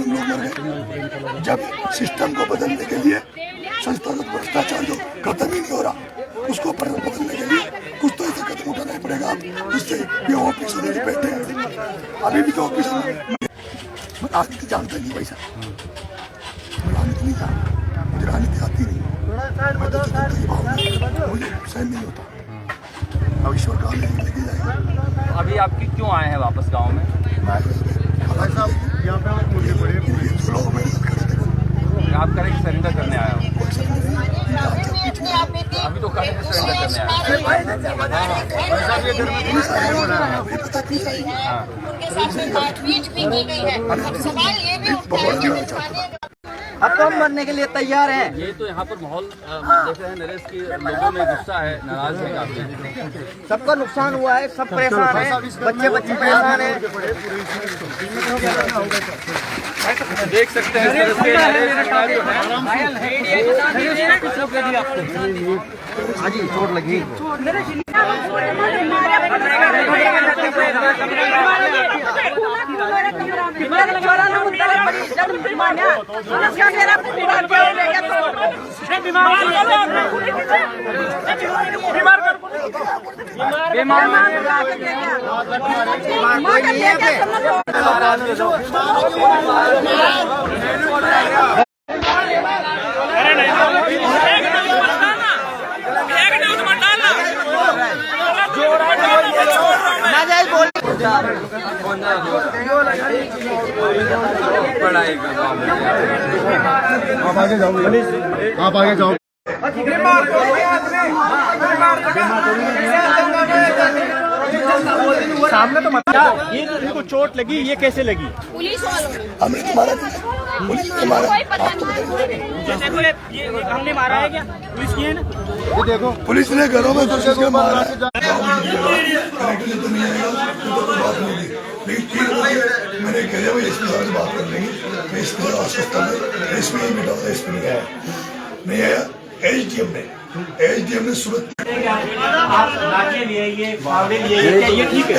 लोग मर गए। जब सिस्टम को बदलने के लिए संस्थागत भ्रष्टाचार जो खत्म ही नहीं हो रहा, उसको बदलने के लिए कुछ तो ऐसा कदम उठाना पड़ेगा जिससे ये ऑफिसर जो बैठे हैं, अभी भी तो ऑफिसर मैं राजनीति जानता नहीं भाई साहब, मैं राजनीति नहीं जानता, मुझे राजनीति आती नहीं, मैं तो मुझे सहन नहीं होता। अब ईश्वर गाँव में लेके जाएगा।
अभी आपकी क्यों आए हैं वापस गाँव में? आप करेक्ट सरेंडर करने आए हो? अभी तो करेक्ट सरेंडर करने आए।
अब तो हम मरने के लिए तैयार हैं।
ये तो यहाँ पर माहौल देख रहे हैं नरेश की, लोगों में गुस्सा है, नाराज है काफी।
सबका नुकसान हुआ है, सब परेशान है, बच्चे परेशान है।
देख सकते हैं इस तरह से
हाँ जी, चोट लगी।
आप आगे जाओ, आप आगे जाओ।
सामने तो मत ये इनको चोट लगी, ये कैसे लगी?
पुलिस वालों ने।
हमने तो मारा, पुलिस ने मारा।
कोई पता
आप तो
नहीं।
ये देखो, ये हमने मारा है क्या? पुलिस की है ना?
ये देखो, पुलिस ने घरों में घुस के मारा है। मैंने कह दिया भाई एसपी साहब से बात कर लेंगे। एसपी आश्वस्त है, एसपी नहीं बेटा, एसपी नहीं आया, नहीं आया। एसडीएम ने सूरत
आप लाठी लिए, ये फावड़े लिए, ये ठीक है?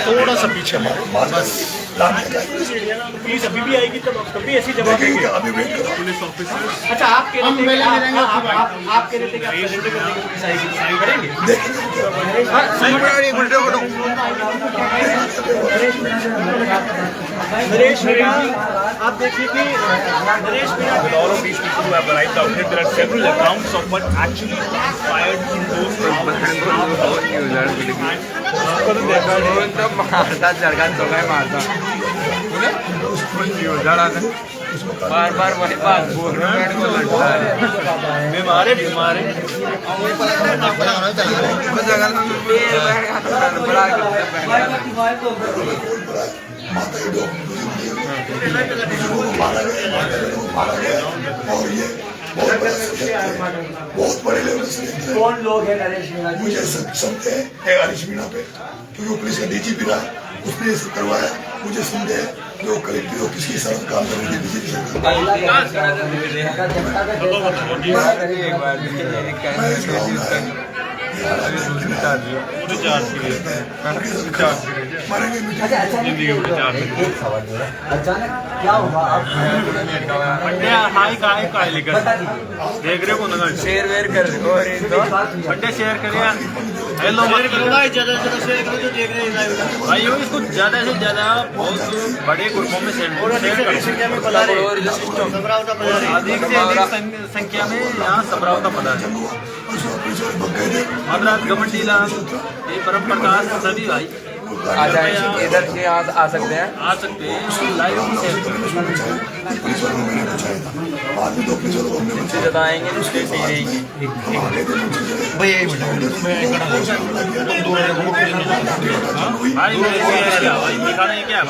थोड़ा सा पीछे बस
पुलिस अभी भी आएगी तब ऐसी जवाब देंगे।
अभी वेट करो।
पुलिस ऑफिसर, अच्छा आप कह रहे थे कि आप कह रहे थे कि आप सरेंडर करने की पुलिस आएगी, साइन करेंगे? नरेश मीणा, आप देखिए कि Naresh Meena,
With all of these people who have arrived out here, there are several accounts of what actually transpired in those
बार बार वही बात गवर्नमेंट को लड़ता है।
बीमारे बीमारे
माता की डॉग मारा गया और ये बहुत बड़ा सब्जेक्ट है, बहुत बड़े लेवल से।
कौन लोग हैं नरेश मीणा?
मुझे संदेह है हरीश मीणा पे, क्योंकि वो पुलिस का डीजीपी रहा, उसने ये करवाया। मुझे संदेह है कि वो कलेक्टर ऑफिस के साथ काम करेंगे बीजेपी सरकार।
अचानक क्या हुआ?
हाई काय लेकर देख रहे हो ना,
शेयर वेयर कर रहे हो
बड्डे शेयर करिए। हेलो भाइयों, इसको ज्यादा से ज्यादा बहुत बड़े ग्रुपों में शेयर करो। अधिक से अधिक संख्या में यहाँ समरावता पड़ा है। मद्रास गमंडीला, ये परम प्रकाश, सभी भाई
आ जाए इधर से आ सकते हैं,
आ सकते हैं लाइव शेयर
ज्यादा आएंगे तो उसकी सही रहेगी।
भाई दिखाना है क्या?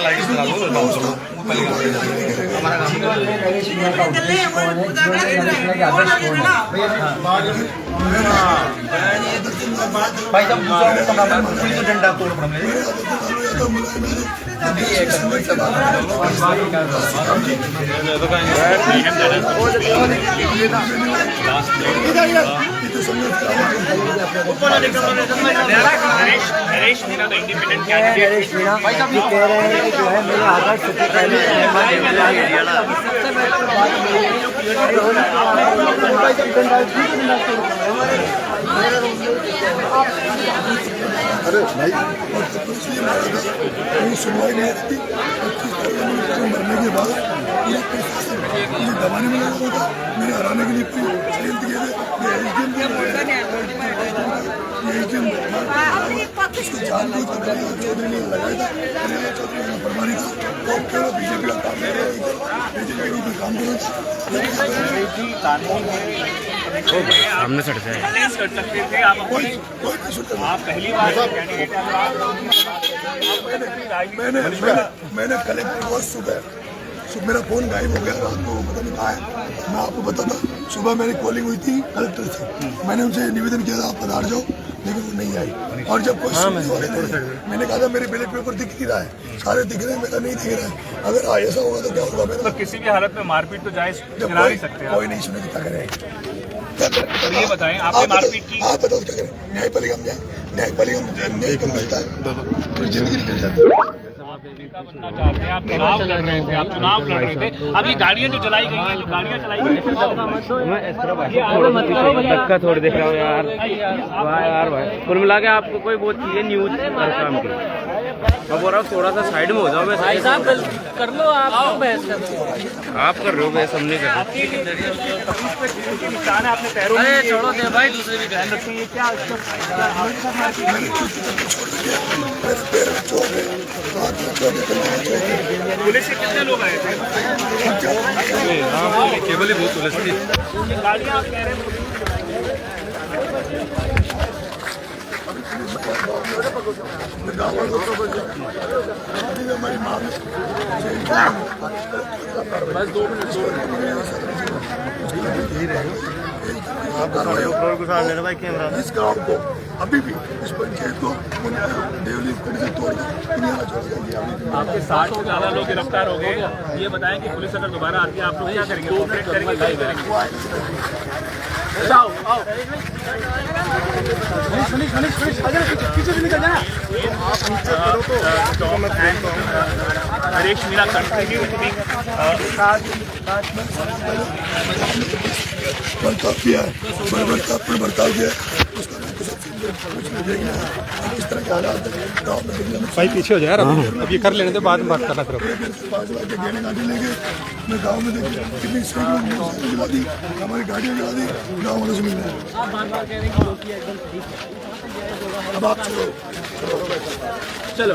नरेश मीणा का उद्देश्य कौन है? जो नरेश मीणा के आदर्श कौन है? भाई साहब पुलिस को डंडा तोड़ पड़ा मेरे।
नरेश मीणा का इंडिपेंडेंट कैंडिडेट।
नरेश मीणा ये कह रहे हैं कि जो है मेरे आदर्श सबसे पहले
अरे भाई सुनवाई नहीं रहती। मरने के बाद मुझे दबाने में लगा था, मेरे हराने के लिए उसको जान नहीं चौधरी ने लगाया था, चौधरी प्रभारी था, तो क्यों बीजेपी का काम कर रहा है, बीजेपी का काम कर
सामने सट जाए।
कर सकते थे आप पहली बार
मैंने कलेक्टर को सुबह मेरा फोन गायब हो गया रात को, पता नहीं कहा है। मैं आपको बताता, सुबह मेरी कॉलिंग हुई थी कलेक्टर से, मैंने उनसे निवेदन किया था आप पधार जाओ, लेकिन वो नहीं आई। और जब कोई मैंने कहा था मेरे बैलेट पेपर दिख नहीं रहा है, सारे दिख रहे हैं, मेरा नहीं दिख रहा है। अगर ऐसा होगा तो क्या होगा मेरा?
तो किसी भी हालत में मारपीट तो जायज करा नहीं सकते।
कोई नहीं सुने क्या करें?
तो ये बताएं, आपने मारपीट की?
आप बताओ क्या करें? न्यायपालिका में जाए, न्यायपालिका में न्याय कम मिलता है तो जिंदगी निकल जाती है।
बनना चाहते हैं, आप चुनाव लड़ रहे थे, आप चुनाव लड़ रहे थे, अभी गाड़ियां जो जलाई गई हैं, जो गाड़ियां चलाई गई हैं,
धक्का थोड़ी देख रहा हूँ यार। वाह यार भाई, कुल मिला के आपको कोई वो चाहिए न्यूज काम की। मैं बोल रहा हूँ थोड़ा सा साइड में हो जाओ।
भाई साहब कर लो आप, क्यों बहस कर रहे हो?
आप कर रहे हो, बहस हम नहीं कर रहे।
निशान है अपने पैरों में।
अरे छोड़ो दे भाई, दूसरे भी ध्यान रखें। ये क्या
पुलिस से कितने लोग आए थे?
केबल ही बहुत उलझती है।
गाड़ियाँ आप कह रहे हैं
बस 2 मिनट
भाई कैमरा
इस गांव को अभी भी इस पंचायत को देवली से तोड़ के
आपके 60 से ज़्यादा लोग गिरफ्तार हो गए। ये बताएं कि पुलिस अगर दोबारा आती है आप लोग क्या करेंगे? कोऑपरेट करेंगे, क्या करेंगे?
आओ आओ।
हरेश मीरा कंटिन्यू
बर्ताव किया है, बर्ताव किया है, उसका किस तरह के हालात गाँव में
भाई पीछे हो जाए, अब ये कर लेने दे, बाद में बात करना फिर।
5 लाख के गहने गाड़ी ले गए, मैं गाँव में देखी कितनी जला दी, हमारी गाड़ियाँ जला दी, गाँव वालों से मिलना है। अब आप
चलो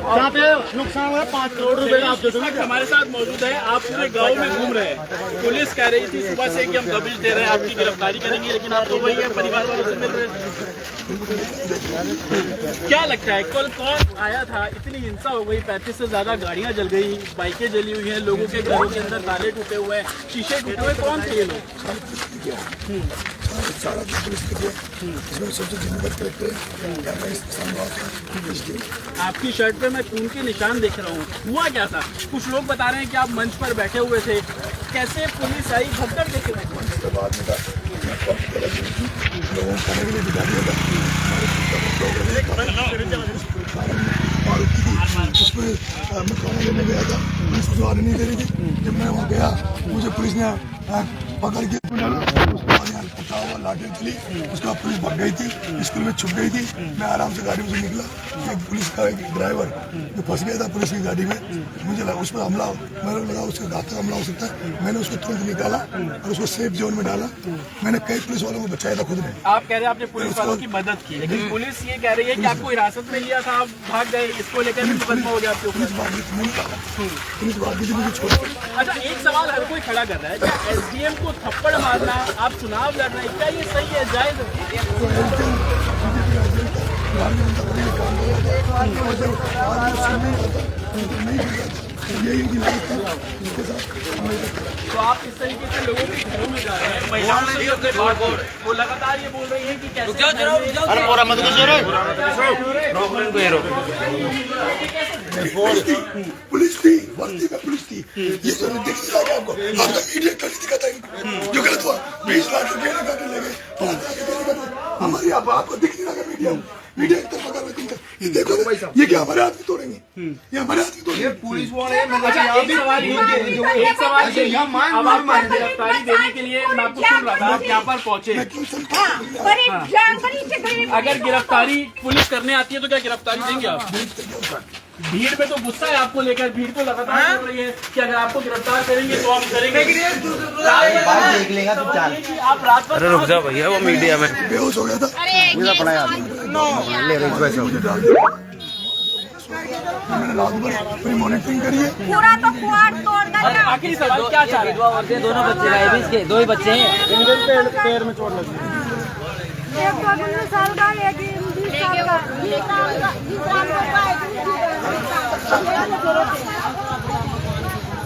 जहाँ पे नुकसान हुआ 5 करोड़ रुपए आप दे दोगे।
हमारे साथ मौजूद है। आप पूरे गांव में घूम रहे हैं। पुलिस कह रही थी सुबह से कि हम दबिश दे रहे हैं, आपकी गिरफ्तारी करेंगे, लेकिन आप तो वही है, परिवार वालों से मिल रहे हैं। क्या लगता है कल कौन आया था? इतनी हिंसा हो गई, 35 से ज्यादा गाड़ियां जल गई, बाइकें जली हुई हैं, लोगों के घरों के अंदर ताले टूटे हुए हैं, शीशे टूटे हुए। कौन थे ये लोग?
सारा पुलिस इसमें सबसे जिम्मेदार कलेक्टर
आपकी शर्ट पे मैं खून के निशान देख रहा हूँ। हुआ क्या था? कुछ लोग बता रहे हैं कि आप मंच पर बैठे हुए थे, कैसे पुलिस आई? भगदड़ देखे थे।
उसके बाद में लोगों को खाने के लिए बिठा दिया था, उसमें मैं खाना लेने गया था, पुलिस मुझे आने नहीं दे रही थी। जब मैं वहाँ गया मुझे पुलिस ने पकड़ के डाला, उसके बाद यहाँ पटा हुआ लाठी चली, उसके बाद पुलिस भाग गई थी, स्कूल में छुप गई थी। मैं आराम से गाड़ी में से निकला, एक पुलिस का एक ड्राइवर जो फंस गया था पुलिस की गाड़ी में, मुझे लगा उस पर हमला, मेरे लगा उसके घातक हमला हो सकता है। मैंने उसको तुरंत निकाला और उसको सेफ जोन में डाला। मैंने कई पुलिस वालों को बचाया था खुद ने।
आप कह रहे हैं आपने पुलिस वालों की मदद की, लेकिन पुलिस ये कह रही है कि आपको हिरासत में लिया था, आप भाग गए, इसको लेकर भी मुकदमा हो गया आपके ऊपर।
पुलिस भाग गई थी, मैंने कहा पुलिस भाग गई थी, मुझे छोड़।
अच्छा, एक सवाल हर कोई खड़ा कर रहा है, क्या एसडीएम को थप्पड़ मारना, आप चुनाव लड़ रहे हैं, क्या ये सही है, जायज है? तो आप इस तरीके से लोगों के घरों में जा रहे हैं, महिलाओं से अपने बात, वो लगातार ये बोल रही है कि कैसे
पुलिस थी, वर्दी में पुलिस थी। ये जो दिख रहा है आपको, आपका मीडिया कभी दिखाता है जो गलत हुआ। 20 लाख के गहने काटे लगे, 5 लाख के गहने काटे। हमारी आपको दिख नहीं रहा मीडिया एक तरफा कर रहे। ये देखो ये क्या हमारे आदमी तोड़ेंगे, ये हमारे आदमी तोड़ेंगे। पुलिस वाले
एक सवाल अब आप गिरफ्तारी देने के लिए मैं आपको सुन रहा था, आप यहाँ पर पहुँचे। अगर गिरफ्तारी पुलिस करने आती है तो क्या गिरफ्तारी देंगे आप? भीड़ में तो गुस्सा है आपको लेकर, भीड़ तो लगातार बोल रही है कि अगर आपको गिरफ्तार करेंगे तो हम करेंगे। देख लेगा तो आप रात भर।
अरे रुक जाओ भैया, वो मीडिया में
बेहोश हो गया था। मैंने रात भर पूरी मॉनिटरिंग करी है।
पूरा तो कुआर तोड़ कर
आखिरी सवाल क्या चाह रहे हैं?
दोनों बच्चे हैं, 2 ही बच्चे हैं,
पैर में चोट लगी।
एक 19 साल का, एक 20 साल का।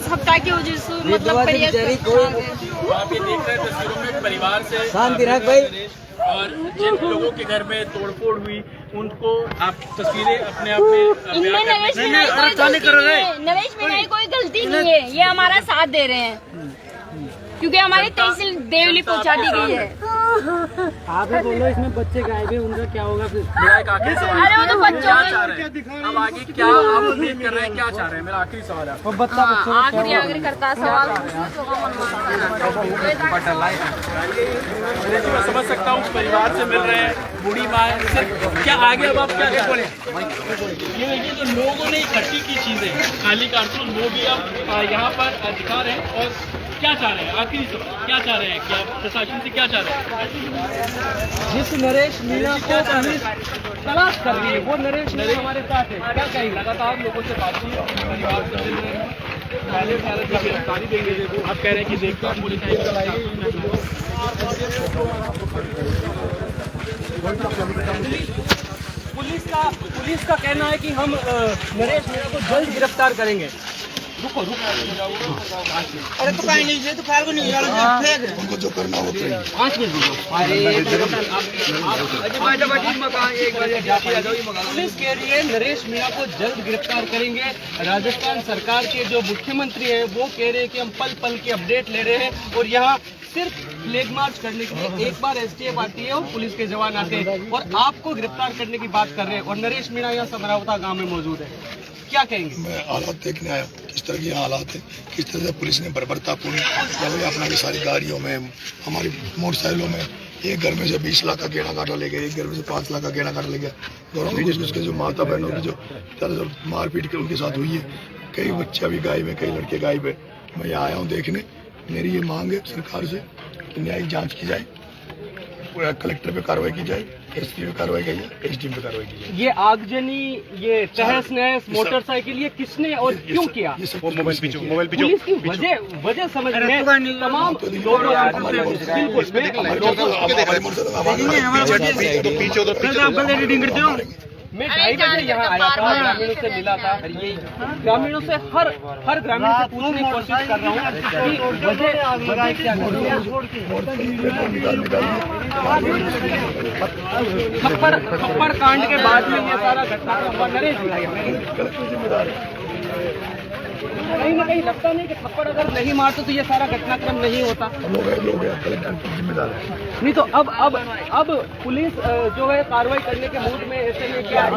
सबका की वजह से मतलब
आप ये देख रहे हैं तस्वीरों में परिवार से
शांति रख भाई।
और जिन लोगों के घर में तोड़फोड़ हुई उनको आप तस्वीरें अपने आप में
इनमें नरेश मीणा की कोई गलती नहीं है, ये हमारा साथ दे रहे हैं क्योंकि हमारी तहसील देवली पहुंचा दी गई है।
आप बोलो इसमें बच्चे गायब है, उनका क्या होगा फिर?
मेरा एक आखिरी सवाल
अरे वो तो बच्चों
क्या
के-
चाह रहे हैं अब आगे, क्या आप उम्मीद कर रहे हैं, क्या चाह रहे हैं? मेरा आखिरी सवाल है।
आखिरी करता सवाल
देखिए, मैं समझ सकता हूँ परिवार से मिल रहे हैं, बूढ़ी माँ है, सिर्फ क्या आगे अब आप क्या बोले? ये देखिए जो लोगों ने इकट्ठी की चीजें खाली कारतूस वो भी अब यहाँ पर दिखा रहे हैं। और क्या चाह रहे हैं आखिरी सवाल, क्या चाह रहे हैं, क्या प्रशासन से क्या चाह रहे हैं?
जिस नरेश मीणा को पुलिस तलाश कर रही है वो नरेश मीणा हमारे साथ है, क्या कहेंगे?
लगातार लोगों से बातचीत परिवार से मिल रहे हैं, पहले जो गिरफ्तारी देंगे आप कह रहे हैं कि देखते हैं पुलिस
पुलिस का कहना है कि हम नरेश मीणा को जल्द गिरफ्तार करेंगे।
उनको जो करना हो करेंगे।
5 मिनट पुलिस कह रही है नरेश मीणा को जल्द गिरफ्तार करेंगे। राजस्थान सरकार के जो मुख्यमंत्री हैं वो कह रहे हैं कि हम पल पल की अपडेट ले रहे हैं और यहाँ सिर्फ फ्लैग मार्च करने के लिए एक बार एसटीएफ आती है और पुलिस के जवान आते हैं और आपको गिरफ्तार करने की बात कर रहे हैं और नरेश मीणा यहाँ समरावता गांव में मौजूद है, क्या कहेंगे?
मैं हालात देखने आया हूँ, किस तरह के हालात हैं, किस तरह से पुलिस ने बर्बरतापूर्ण अपना की सारी गाड़ियों में, हमारी मोटरसाइकिलों में, एक घर में से 20 लाख का गेड़ा काटा ले गया, एक घर में से 5 लाख का गेड़ा काटा ले गया। दोनों उसके जो माता बहनों की जो मारपीट के उनके साथ हुई है, कई बच्चे अभी गायब है, कई लड़के गायब है। मैं यहाँ आया हूँ देखने। मेरी ये मांग है सरकार से कि न्यायिक जांच की जाए, पूरा कलेक्टर पे कार्रवाई की जाए, एसपी पे कार्रवाई की जाए, एसडीएम पे कार्रवाई की जाए।
ये आगजनी, ये तहस नहस मोटरसाइकिल, ये किसने और क्यों किया?
ये सब
मोबाइल पीछो
पुलिस की वजह समझ में तमाम लोगों मैं 2:30 बजे यहाँ आया था, ग्रामीणों से मिला था। ये ग्रामीणों से हर ग्रामीण से पूछने की कोशिश कर रहा हूँ कि वजह क्या थप्पड़ कांड के बाद में ये सारा घटनाक्रम हुआ। नरेश कहीं ना कहीं लगता नहीं कि थप्पड़ अगर नहीं मारते तो ये सारा घटनाक्रम नहीं होता। नहीं तो अब पुलिस जो है कार्रवाई करने के मूड में ऐसे में क्या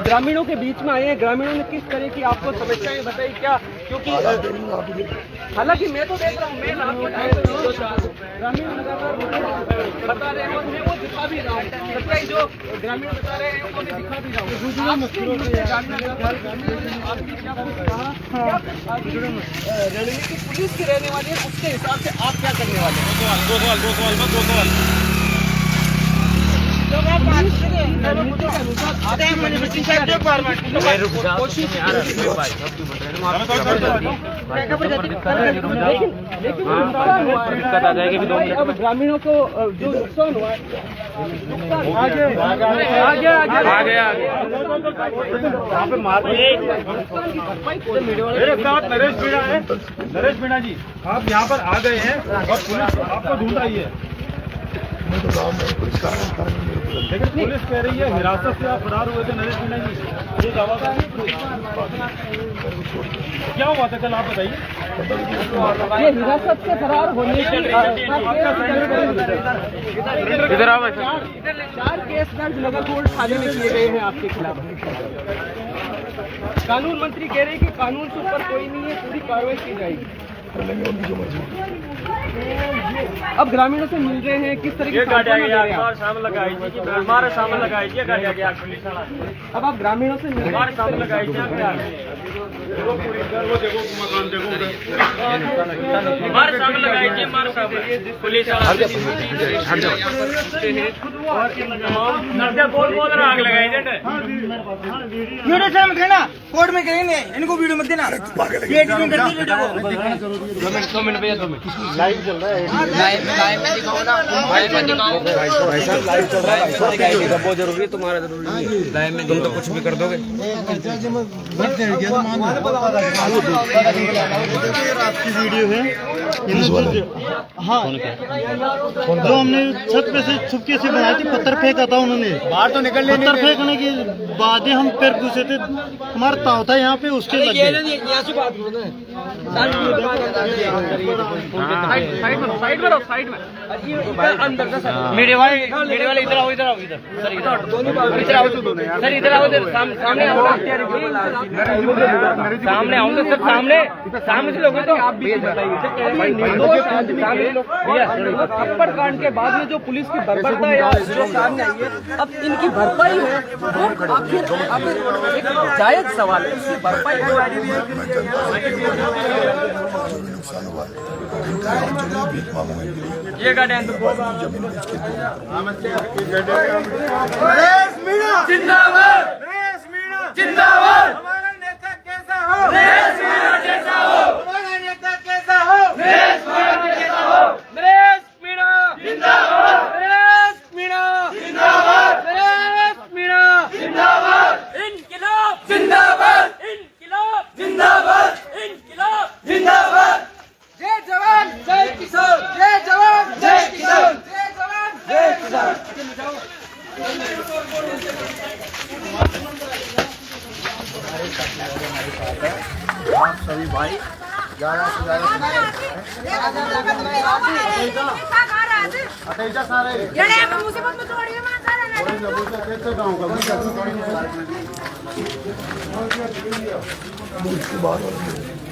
ग्रामीणों के बीच में आए हैं, ग्रामीणों ने किस तरह की आपको समस्याएं बताई क्या? क्योंकि हालांकि मैं तो देख रहा हूँ, मैं ग्रामीण लगातार बता रहे हैं और मैं वो दिखा भी रहा हूँ, सच्चाई जो ग्रामीण बता रहे हैं वो मैं दिखा भी रहा हूँ। रणनीति पुलिस की रहने वाली है, उसके हिसाब से आप क्या करने वाले हैं?
दो सवाल
दिक्कत आ जाएगी भी 2 मिनट। अब ग्रामीणों को जो नुकसान हुआ है,
मेरे साथ नरेश मीणा है। नरेश मीणा जी, आप यहाँ पर आ गए हैं और पुलिस आपको ढूंढ रही है, लेकिन पुलिस कह रही है हिरासत से आप फरार हुए थे नरेश मीणा जी, ये दावा का क्या हुआ था कल, आप बताइए।
ये हिरासत से फरार होने की
इधर आओ।
4 केस दर्ज नगरकोट थाने में किए गए हैं आपके खिलाफ। कानून मंत्री कह रहे हैं कि कानून से ऊपर कोई नहीं है, पूरी कार्रवाई की जाएगी। अब ग्रामीणों से मिल रहे हैं, किस तरह की
सामने लगाई थी, हमारे सामने लगाई थी,
अब आप ग्रामीणों से मिल रहे हैं,
सामने लगाई थी, मकान देखो, हमारे सामने लगाई थी, हमारे सामने पुलिस बोल आग लगाई थे।
वीडियो से मत कहना, कोर्ट में कहेंगे इनको वीडियो मत देना। ये एडिटिंग करती है वीडियो को।
2 मिनट भैया, 2 मिनट लाइव चल रहा है, लाइव में दिखाओ ना भाई, भाई साहब लाइव चल रहा है, बहुत जरूरी है, तुम्हारा जरूरी नहीं है लाइव में, तुम तो कुछ भी कर दोगे।
रात की वीडियो है।
हाँ, जो हमने छत पे से छुपके से बनाई थी, पत्थर फेंका था उन्होंने बाहर, तो निकलने पत्थर फेंकने के बाद ही हम फिर घुसे थे, हमारा ताव था यहाँ पे, उसके लग गए।
मीडिया वाले इधर आओ, इधर सर, इधर आओ सर, इधर आओ, सामने आओ, सामने आओ सर, सामने से लोग तो आप भी थप्पड़ कांड के बाद में जो पुलिस की बर्बरता है जो सामने आई है, अब इनकी भरपाई है वो आखिर एक जायज सवाल है, इसकी भरपाई
नुकसान हुआ
ये गाड़ियाँ जिंदाबाद, जिंदाबाद, हमारा नेता कैसा हो, नरेश मीणा जैसा हो, हमारा नेता कैसा हो, नरेश मीणा जैसा हो, नरेश मीणा जिंदाबाद, नरेश मीणा जिंदाबाद, नरेश मीणा जिंदाबाद, इनकिलाब जिंदाबाद, इनकिलाब जिंदाबाद, इनकिलाब जिंदाबाद, जय जवान जय किसान, जय जवान जय किसान, जय जवान जय किसान।
आप सभी भाई ज्यादा से ज्यादा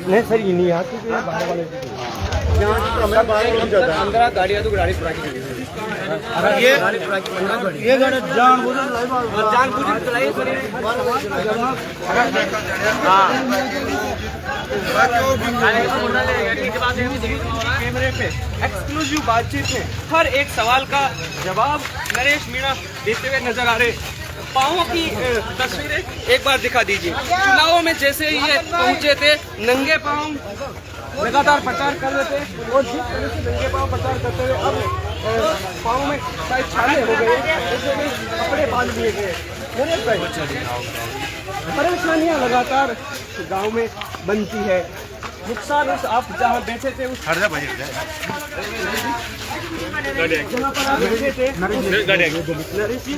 नहीं सर, ये नहीं आती बाहर वाले अंदर गाड़ियाँ तो गाड़ी पुरा ये गाड़ी जानबूझ चलाई सर।
कैमरे पे एक्सक्लूसिव बातचीत में हर एक सवाल का जवाब नरेश मीणा देते हुए नजर आ रहे। पाँवों की तस्वीरें एक बार दिखा दीजिए। चुनावों में जैसे ये पहुंचे थे नंगे पाँव लगातार प्रचार कर रहे थे, और जिस तरह से नंगे पाँव प्रचार करते हुए अब पाँव में शायद छाले हो गए, कपड़े बांध दिए गए। परेशानियाँ लगातार गांव में बनती है। नुकसान उस आप जहाँ बैठे थे उस जहाँ पर आप बैठे थे नरेश जी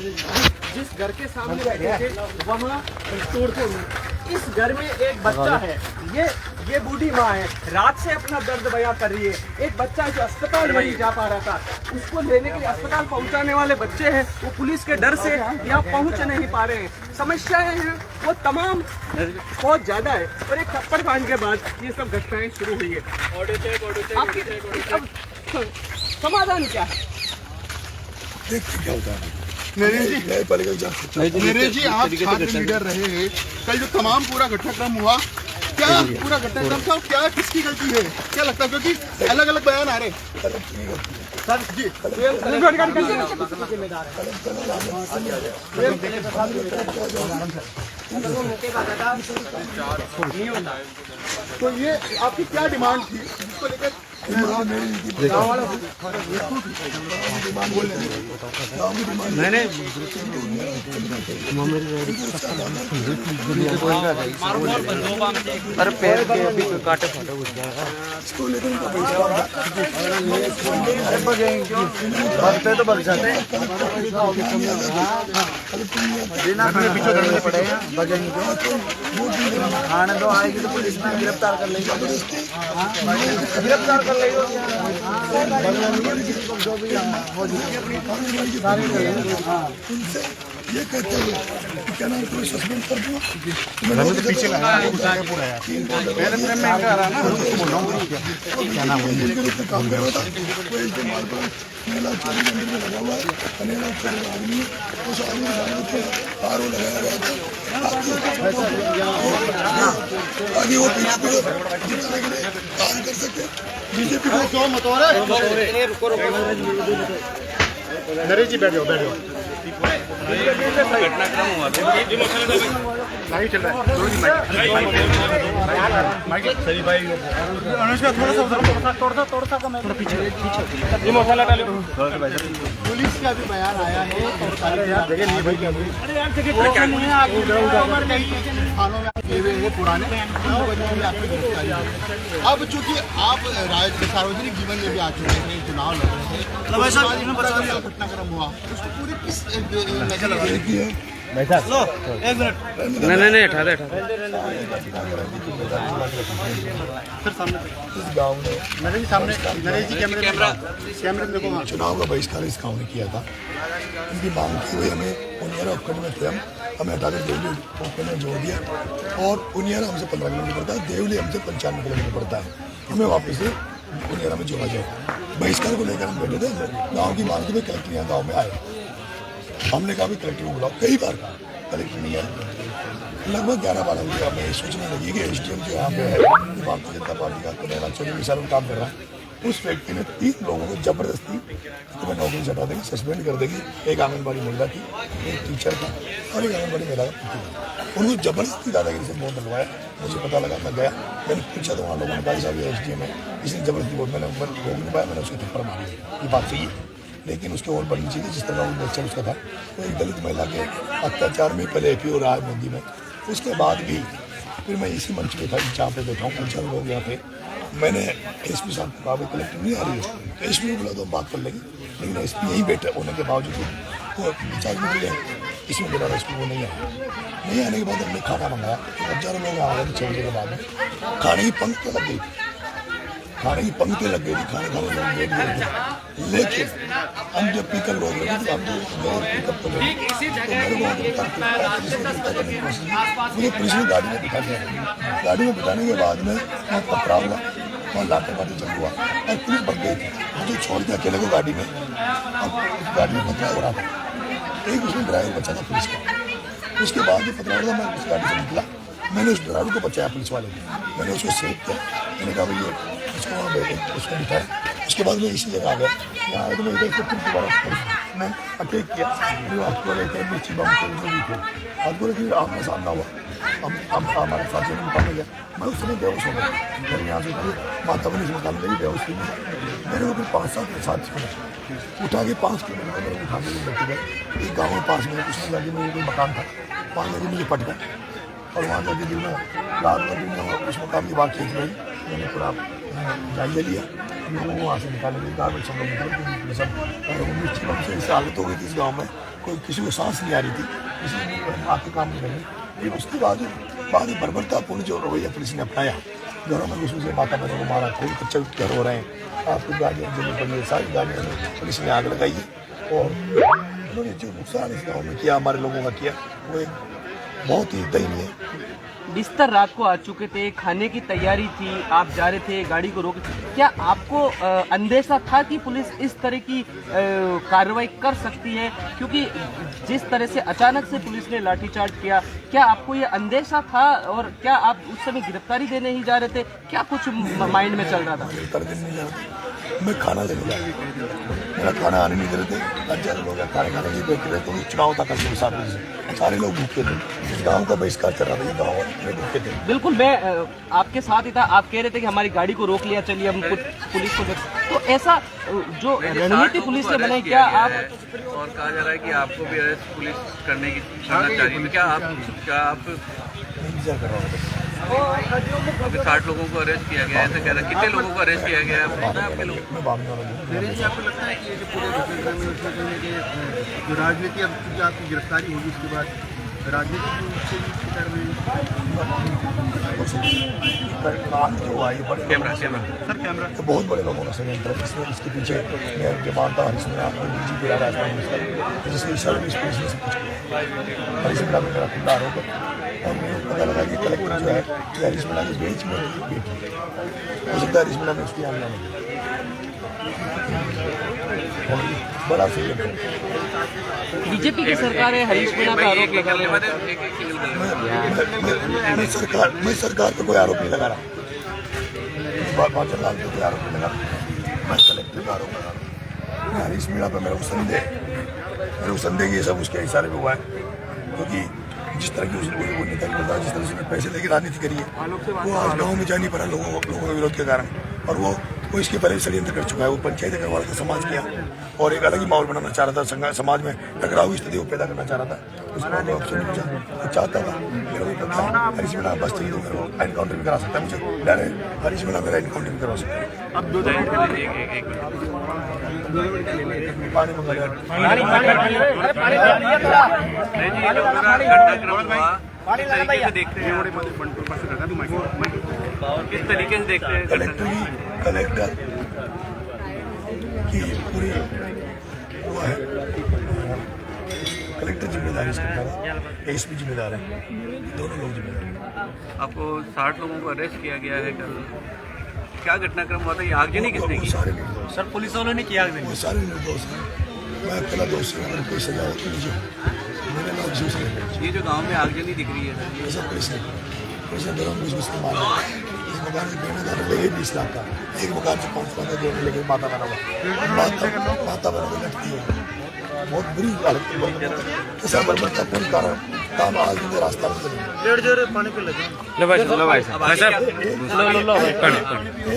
जिस घर के सामने बैठे थे वहाँ तोड़फोड़ हुई। इस घर में एक बच्चा है, ये बूढ़ी माँ है, रात से अपना दर्द बयां कर रही है। एक बच्चा जो अस्पताल नहीं जा पा रहा था, उसको लेने के लिए अस्पताल पहुंचाने वाले बच्चे हैं, वो पुलिस के डर से यहाँ पहुंच नहीं पा रहे हैं। समस्याएं हैं वो तमाम बहुत ज्यादा है, और एक थप्पड़ कांड के बाद ये सब घटनाएं शुरू हुई है। अब समाधान क्या है?
देखते क्या होता है। नरेश जी आप छात्र लीडर रहे हैं, कल जो तमाम पूरा घटनाक्रम हुआ, क्या पूरा घटनाक्रम था, क्या किसकी गलती है, क्या लगता है? क्योंकि अलग अलग बयान आ रहे हैं सर जी। तो ये आपकी क्या डिमांड थी इसको लेकर?
अरे पैर के काटे फाटे घुस जाएगा। बगते तो बग जाते हैं, पड़ेगा बगेंगे खाने तो आएगी तो पुलिस में गिरफ्तार कर लेगी, गिरफ्तार कर लेगी। जो भी
ये कहते हैं कि क्या नाम तुम्हें सस्पेंड कर दूँ, मैंने तो पीछे लगाया पूरा यार, मेरे में मैं कह रहा ना बोल रहा हूँ क्या नाम है काम कर रहा था, कोई इसके माल पर मेला चोरी मंदिर में लगा हुआ है, अनेला चोरी आदमी उस आदमी के आरोप लगाया गया था आगे वो पीछे जितने के लिए काम कर सकते बीजेपी को क्यों मत हो रहा है। नरेश जी बैठ जाओ घटनाक्रम हुआ था।
लाइव चल रहा है। सही भाई अनुष्का थोड़ा सा पीछे ये मसाला डालो।
पुलिस का भी बयान आया है पुराने अब चूंकि आप सार्वजनिक जीवन में भी आ चुके हैं, चुनाव लड़ रहे थे, घटनाक्रम हुआ उसको पूरी किस
नहीं हटा दे
इस गांव में नरेश जी कैमरा देखो चुनाव का बहिष्कार इस गांव ने किया था। इनकी मांग की हुई हमें उनियारा उपखंड में थे, हमें हटाकर देवली उपखंड में जोड़ दिया और उनियारा हमसे 15 किलोमीटर पड़ता है, देवली हमसे 95 किलोमीटर पड़ता है, हमें वापस से उनियारा में जोड़ा जाए। बहिष्कार को लेकर हम बैठे थे, गाँव की मांग की भाई कलेक्टर यहाँ गाँव में आए, हमने कहा भी कलेक्टर को बुलाओ, कई बार कहा कलेक्टर नहीं आया। लगभग 11-12 बजे हमें सोचने लगी कि एसडीएम जो यहाँ पे है भारतीय जनता पार्टी का कल्याण चौधरी साहब काम कर रहा है, उस व्यक्ति ने 3 लोगों को जबरदस्ती तुम्हें नौकरी से हटा देगी, सस्पेंड कर देगी, एक आंगनबाड़ी महिला की, एक टीचर का और एक आंगनबाड़ी महिला का पुत्र, उनको जबरदस्ती दादागिरी से वोट डलवाया। मुझे पता लगा, मैं गया, मैंने पूछा तो वहाँ लोगों ने कहा साहब ये एसडीएम है, इसने जबरदस्ती वोट मैंने रोक नहीं पाया, मैंने उसको थप्पड़ मारी, ये बात सही है। लेकिन उसके और बड़ी चीज़ जिस तरह वो बच्चा उसका था, वो एक दलित महिला के अत्याचार में पहले एपीओ रहा है मोदी में, उसके बाद भी फिर मैं इसी मंच पे था जहाँ पे बैठा हूँ, 50 लोग यहाँ पे, मैंने एसपी साहब को कहा कलेक्टर नहीं आ रही है तो एसपी को बुला दो, हम बात कर लेंगे, लेकिन एसपी यहीं बैठे होने के बावजूद वो 50 मिनट गए, इसमें मेरा एसपी वो नहीं आया। नहीं आने के बाद हमने खाना मंगाया, 1000 लोग आ गए 6 बजे के बाद में, खाने की पंक्ति लग गई, खाने की पंक्ति लग गई थी, खाने लोग लेट गए थे, लेकिन हम जब पिकअप रोक रहे थे हम जो पिकअप को मुझे पुलिस ने गाड़ी में बिठा दिया। गाड़ी में बिठाने के बाद में वहाँ पकड़ा हुआ, वहाँ लाठीबाजी चल हुआ और पुलिस बन गई थी, मुझे छोड़ के अकेले को गाड़ी में, अब गाड़ी में पकड़ा हो रहा था, एक उसमें ड्राइवर बचा था पुलिस का। उसके बाद जो पकड़ा हुआ मैं उस गाड़ी से निकला, मैंने उस ड्राइवर को बचाया पुलिस वाले ने, मैंने उसको सेव किया, मैंने कहा भाई उसको वहाँ बैठे, उसको बिठाया। उसके बाद मैं इसी जगह आ गया, यहाँ आए तो मैं इधर से फिर दोबारा मैं अटैक किया, जो आपको लेकर मिर्ची बम भी थे, आपको लेकर आमना सामना हुआ, हम हमारे साथ में मुकाम में गया, मैं उस समय बेहोश हो गया, फिर यहाँ से माता बनी से मुकाम लगी बेहोश थी, मैंने वो फिर 5-7 के साथ उठा के 5 किलोमीटर मेरे उठा के बैठे गए, एक गाँव में 5 मिनट उसमें जाके मेरे कोई मकान था, वहाँ जाके मुझे पट गया और वहाँ जाके दिन में रात में दिन में उस मकान की बात खींच रही, मैंने पूरा जाइए लिया, लोगों वहाँ से निकालेंगे, गार्बेज सब लोग निकल सब, और 19 से इस हालत हो गई थी इस गाँव में, कोई किसी को सांस नहीं आ रही थी, किसी ने आके काम नहीं करेंगे। फिर उसके बाद बर्बरतापूर्ण जो रवैया पुलिस ने अपनाया, घरों में घुसू से माता बहनों को मारा, कोई कच्चे घर हो रहे हैं, आपकी गाड़ियाँ जमी पड़ी है, सारी गाड़ियों में पुलिस ने आग लगाई है और उन्होंने जो नुकसान इस गाँव में किया, हमारे लोगों का किया, वो एक बहुत ही दयनीय है।
बिस्तर रात को आ चुके थे, खाने की तैयारी थी, आप जा रहे थे, गाड़ी को रोक, क्या आपको अंदेशा था कि पुलिस इस तरह की कार्रवाई कर सकती है? क्योंकि जिस तरह से अचानक से पुलिस ने लाठीचार्ज किया, क्या आपको ये अंदेशा था और क्या आप उस समय गिरफ्तारी देने ही जा रहे थे? क्या कुछ माइंड में चल रहा था?
मैं खाना लेने जा रहा था, मेरा खाना आने नहीं दे रहे थे, 1000 लोग खाने खाने की बैठ रहे थे, चुनाव था कल 7 बजे से, सारे लोग भूखे थे, गाँव का बहिष्कार चल रहा था, ये गाँव में भूखे थे।
बिल्कुल, मैं आपके साथ ही था, आप कह रहे थे कि हमारी गाड़ी को रोक लिया, चलिए हम कुछ पुलिस को देख, तो ऐसा जो रणनीति पुलिस ने बनाई, क्या आप
और कहा जा रहा है कि आपको भी अरेस्ट पुलिस करने की करना चाहिए, तो क्या आप
इंतजार कर रहा हूँ?
अभी 60 लोगों को अरेस्ट किया गया है, ऐसा कह रहे हैं, कितने लोगों को अरेस्ट किया गया है आपके लोग?
आपको लगता है कि ये जो पूरे घटनाक्रम में जो राजनीति अब आपकी गिरफ्तारी होगी उसके बाद राजनीतिक कैमरा
तो बहुत बड़े लोगों का षडयंत्र है, इसमें इसके पीछे मैं जो मानता हूँ हरीशमिला डीजीपी राजस्थान जिसके इशारे में इस पुलिस ने सब कुछ किया। हरीशमिला में मेरा खुला आरोप है और मुझे पता लगा कि कलेक्टर जो है हरीशमिला के बीच में बैठी हो सकता है, हरीशमिला में उसकी आमना नहीं बड़ा षडयंत्र।
बीजेपी की सरकार है, हरीश मीणा का आरोप लगा रहे हैं।
मैं सरकार पर कोई आरोप नहीं लगा रहा, बादल लाल पे कोई आरोप नहीं लगा रहा, मैं कलेक्टर का आरोप लगा रहा हूँ। हरीश मीणा पर मेरा संदेह ये सब उसके इशारे में हुआ है, क्योंकि जिस तरह की उसने वो नेता बताया, जिस तरह से उसने पैसे लेके राजनीति करी है, वो आज गाँव में जा नहीं पड़ा लोगों के विरोध के कारण। और वो इसके पहले षड्यंत्र कर चुका है। वो पंचायत करवा रहा था समाज किया और एक अलग ही माहौल बनाना चाह रहा था, समाज में टकराव की स्थिति को पैदा करना चाह रहा था। उसको मैं ऑप्शन नहीं पूछा चाहता था, मेरा भी पता है हरीश मीणा बस चाहिए तो मेरे को एनकाउंटर भी करा सकता है, मुझे डर है हरीश मीणा मेरा एनकाउंटर भी करवा सकता है।
अब 2 मिनट के लिए एक
पानी मंगा लिया।
नहीं जी, ये जो पूरा घटनाक्रम हुआ किस तरीके से देखते हैं, किस तरीके से देखते हैं?
कलेक्टर की पूरी हुआ है, कलेक्टर जिम्मेदार है, एसपी जिम्मेदार है, दोनों लोग जिम्मेदार हैं।
आपको 60 लोगों को अरेस्ट किया गया है कल, क्या घटनाक्रम हुआ था? ये आगजनी किसने की?
सारे निर्दोष
सर पुलिस वालों ने किया आगजनी?
वो सारे निर्दोष हैं। मैं अकेला दोषी हूँ, अगर कोई सजा होती मुझे मेरे नाम से उसने
ये जो गांव में आगजनी दिख रही है सर,
ऐसा पैसे दरों में उसको मारा। इस मकान से देने दाना लगे 20 लाख का, एक मकान से 5 लाख का देने लगे, माता बना हुआ माता बना के लटकी है। बहुत बुरी हालत ऐसा बर्बाद का पूरी कारण काम आज मुझे रास्ता
पानी पे लगे।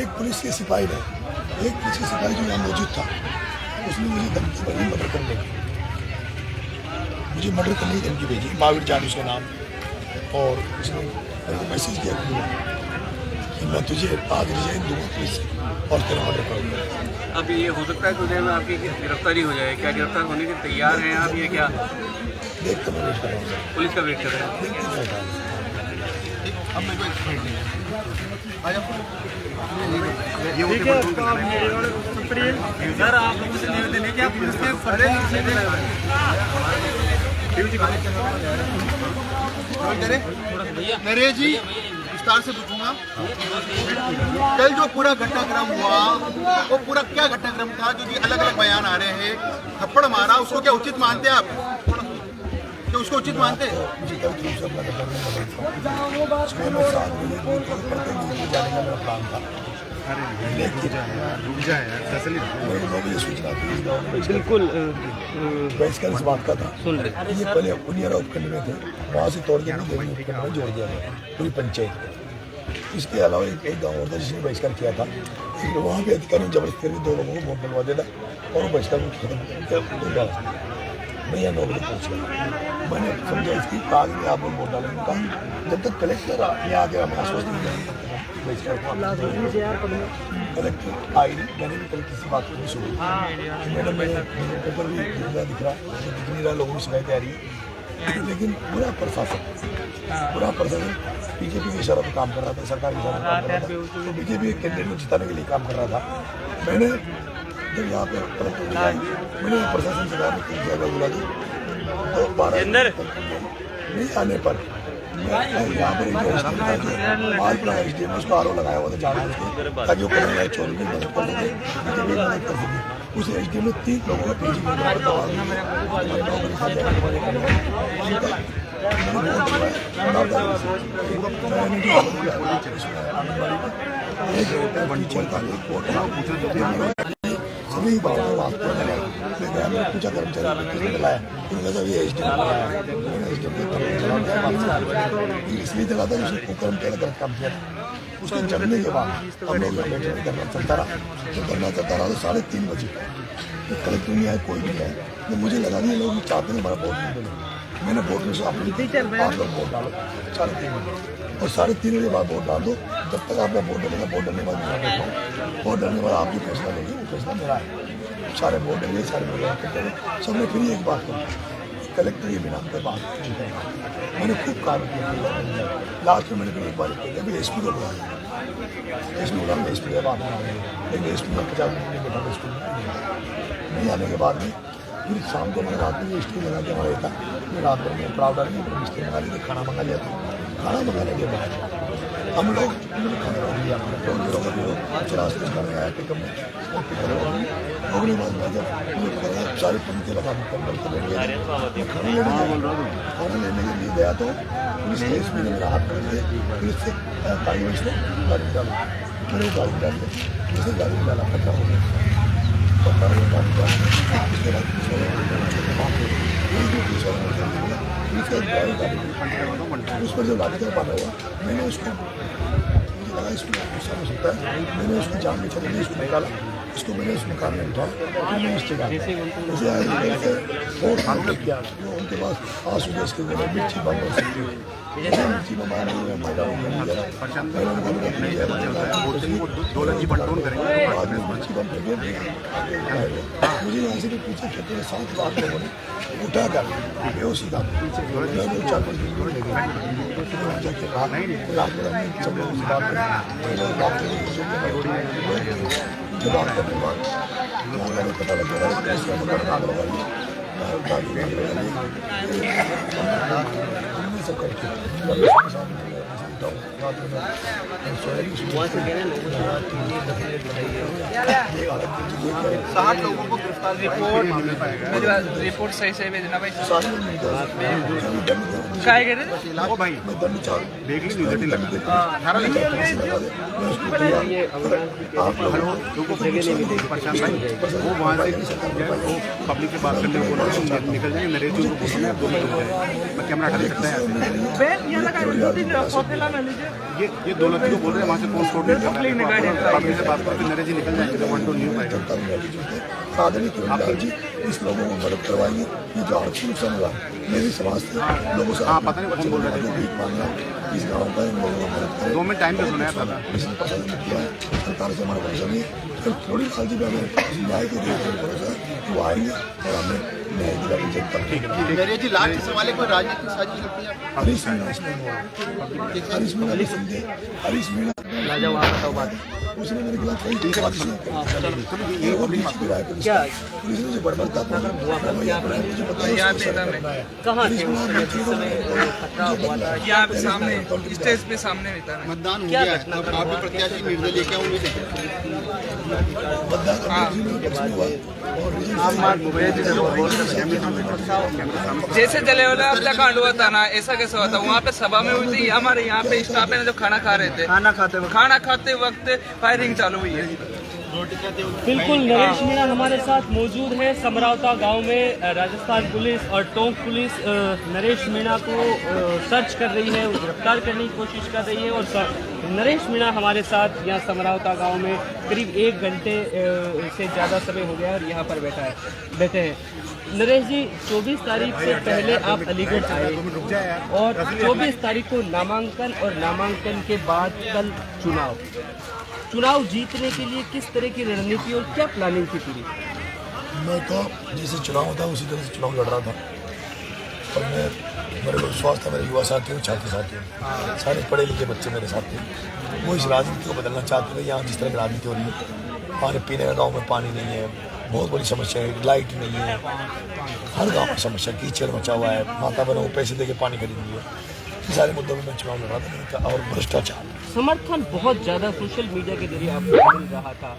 एक पुलिस के सिपाही ने, एक पुलिस के सिपाही जो यहाँ मौजूद था, उसने मुझे धमकी भरी मर्डर करने की, मुझे मर्डर करने की धमकी भेजी, महावीर जान उसका नाम, और उसने मेरे को मैसेज किया कि मैं तुझे आज रिजाइन दूंगा पुलिस और तेरा मर्डर करूँगा।
अब ये हो सकता है कुछ देर में आपकी गिरफ्तारी हो जाए, क्या गिरफ्तार होने के तैयार हैं आप? ये क्या
देख कर मैं वेट कर रहा हूँ,
पुलिस का वेट कर रहे हैं?
देखते क्या होता है।
सर आप लोगों से निवेदन है कि आप पुलिस के
मेरे जी विस्तार से पूछूंगा, कल जो पूरा घटनाक्रम हुआ वो पूरा क्या घटनाक्रम था? क्योंकि अलग अलग बयान आ रहे हैं, थप्पड़ मारा, उसको क्या उचित मानते हैं आप? तो उसको उचित मानते हैं?
बिल्कुल बहिष्कार इस बात का था, ये पहले उनियारा उपखंड में थे, वहाँ से तोड़ के उपखंड में जोड़ दिया गया पूरी पंचायत को। इसके अलावा एक गाँव और था जिसने बहिष्कार किया था, वहाँ पे अधिकारी ने जबरदस्ती करके 2 लोगों को वोट डलवा दिया था और वो बहिष्कार को खत्म डाला। मैं यहाँ 9 बजे पहुँच गया, मैंने समझा इसकी कागज में आप वोट डालेंगे, कहा जब तक कलेक्टर यहाँ आके हमें आश्वस्त नहीं करेंगे कलेक्टर आई नहीं। मैंने भी कलेक्टर से बात करनी शुरू की, मैडम मेरे पेपर भी दिख रहा दिख नहीं रहा, लोगों की शिकायतें आ रही है, लेकिन पूरा प्रशासन बीजेपी के इशारा पर काम कर रहा था, सरकार के इशारा पर काम कर रहा था, तो बीजेपी के कैंडिडेट को जिताने के लिए काम कर रहा था। मैंने जब यहाँ पे कलेक्टर मैंने प्रशासन सरकार ने कई जगह बुला दी, तो 12 नहीं आने पर यहाँ पर उसको आरोप लगाया हुआ था जानबूझ के, ताकि वो करने लायक चोरी की मदद कर सके। उस एसडीएम ने 3 लोगों का पीजी सभी बातों बात मैंने पूछा कर्मचारी किसने लाया, उन्होंने ये इसलिए चला था कि कर्मचारी गलत काम किया था। उसके जगने के बाद हम लोग धरना चलता रहा, तो धरना चलता रहा तो 3:30 बजे कलेक्टर नहीं आया, कोई नहीं आया, तो मुझे लगा नहीं लोग चाहते हैं हमारा वोट नहीं मिले। मैंने वोट में से अपनी 5 लोग वोट डालो 3:30 बजे, और 3:30 बजे बाद वोट डाल दो, जब तक आपका वोट डलेगा, वोट डलने के बाद मैं बैठा हूँ, वोट डलने के बाद आप जो फैसला लेंगे वो फैसला मेरा है। सारे वोट डलेंगे, सारे वोट सबने फिर एक बात करी, कलेक्टर के बिना पे बात मैंने खूब काम किया, लास्ट में मैंने फिर एक बार किया, अभी एसपी को बुलाया, एसपी बोला मैं एसपी का बात लेकिन एसपी में 50 मिनट नहीं बैठा एसपी नहीं आने के बाद में फिर शाम को मैंने रात में स्टूल लगा के हमारा था, फिर रात में मैं प्राउड डाल के मिस्त्री मंगा लिया, खाना मंगा लिया था, खाना मंगाने के बाद हम लोग खाना रोक लिया, करने आया पिकअप में, रोकने के बाद मैं जब सारे पंखे लगा खाना लेने के लिए गया तो पुलिस के एसपी ने मेरा हाथ पकड़ के पुलिस से गाड़ी में गाड़ी डाला, मेरे गाड़ी डाल के मुझे गाड़ी में डाला, खतरा हो गया, उसके बाद पुलिस का उस पर जो लाठी का पाना हुआ, मैंने उसको इसको गुस्सा हो सकता है, मैंने उसको जान में चले इसको निकाला, इसको मैंने उस मकान में उठाया, मैंने इस जगह बहुत हाथ लग गया, उनके पास आंसू गैस के मिर्ची बंद हो सकती है, मिर्ची में मार मैंने मुझे यहाँ से भी पीछे खेते 7 बार लोगों ने उठा कर बेहोशी था, 4-5 जब बात करने के बाद पता लग रहा है सब करके
60 लोगों को गिरफ्तार
रिपोर्ट सही से भेजना भाई।
काय कह रहे वो भाई बेगी न्यूज़ लगा प्रशांत भाई वो वहाँ से वो पब्लिक के बात करने को निकल जाए, नरेश जी को बोलना 2 मिनट हो जाए, मैं कैमरा हटा सकता है। ये दौलत को बोल रहे हैं वहाँ से कौन कोर्ट में पब्लिक से बात करके नरेश जी निकल जाएंगे, 1 2 नहीं पाएगा।
जी इस लोगों को मदद करवाइए, ये जो आर्थिक नुकसान हुआ मेरी समाज से लोगों से
पता नहीं कौन बोल रहे थे,
भीख मांगना इस गाँव का इन लोगों को मदद करें।
2 मिनट टाइम पे सुनाया था,
इसने पसंद नहीं किया है, सरकार से हमारा भरोसा नहीं है, फिर थोड़ी साल में हमें न्याय के देश में भरोसा है वो आएंगे और हमें न्याय दिलाने जब तक।
नरेश जी लास्ट सवाल है, कोई राजनीतिक साजिश लगती है?
हरीश मीणा इसमें हुआ, हरीश मीणा नहीं समझे, हरीश मीणा उसने मेरे खिलाफ कई पुलिस ने जो बर्बाद
कहाँ थे सामने स्टेज पे सामने
मतदान हो गया, आप भी प्रत्याशी निर्दलीय क्या उम्मीद है?
जैसे जलेवाला हत्याकांड हुआ था ना, ऐसा कैसे हुआ था? वहाँ पे सभा में हुई थी, हमारे यहाँ पे स्टाफ है जो खाना खा रहे थे, खाना खाते वक्त फायरिंग चालू हुई है।
बिल्कुल नरेश मीणा हमारे साथ मौजूद है समरावता गांव में। राजस्थान पुलिस और टोंक पुलिस नरेश मीणा को सर्च कर रही है, गिरफ्तार करने की कोशिश कर रही है और नरेश मीणा हमारे साथ यहाँ समरावता गांव में करीब 1 घंटे से ज़्यादा समय हो गया और यहाँ पर बैठे हैं। नरेश जी 24 तारीख से पहले आप अलीगढ़ आए और 24 तारीख को नामांकन और नामांकन के बाद कल चुनाव जीतने के लिए किस तरह की रणनीति और क्या प्लानिंग थी पूरी?
मैं तो जैसे चुनाव होता उसी तरह से चुनाव लड़ रहा था और मेरे को विश्वास था मेरे युवा साथी हो, छात्र साथी हो, सारे पढ़े लिखे बच्चे मेरे साथ थे। वो इस राजनीति को बदलना चाहते थे। यहाँ जिस तरह की राजनीति हो रही है, हमारे पीने का गाँव में पानी नहीं है, बहुत बड़ी समस्या है, लाइट नहीं है, हर गाँव में समस्या, कीचड़ मचा हुआ है, माता बहनों को पैसे देके पानी खरीद लिए, सारे मुद्दों में मैं चुनाव लड़ रहा था। और भ्रष्टाचार
समर्थन बहुत ज़्यादा सोशल मीडिया के जरिए आपको मिल रहा था,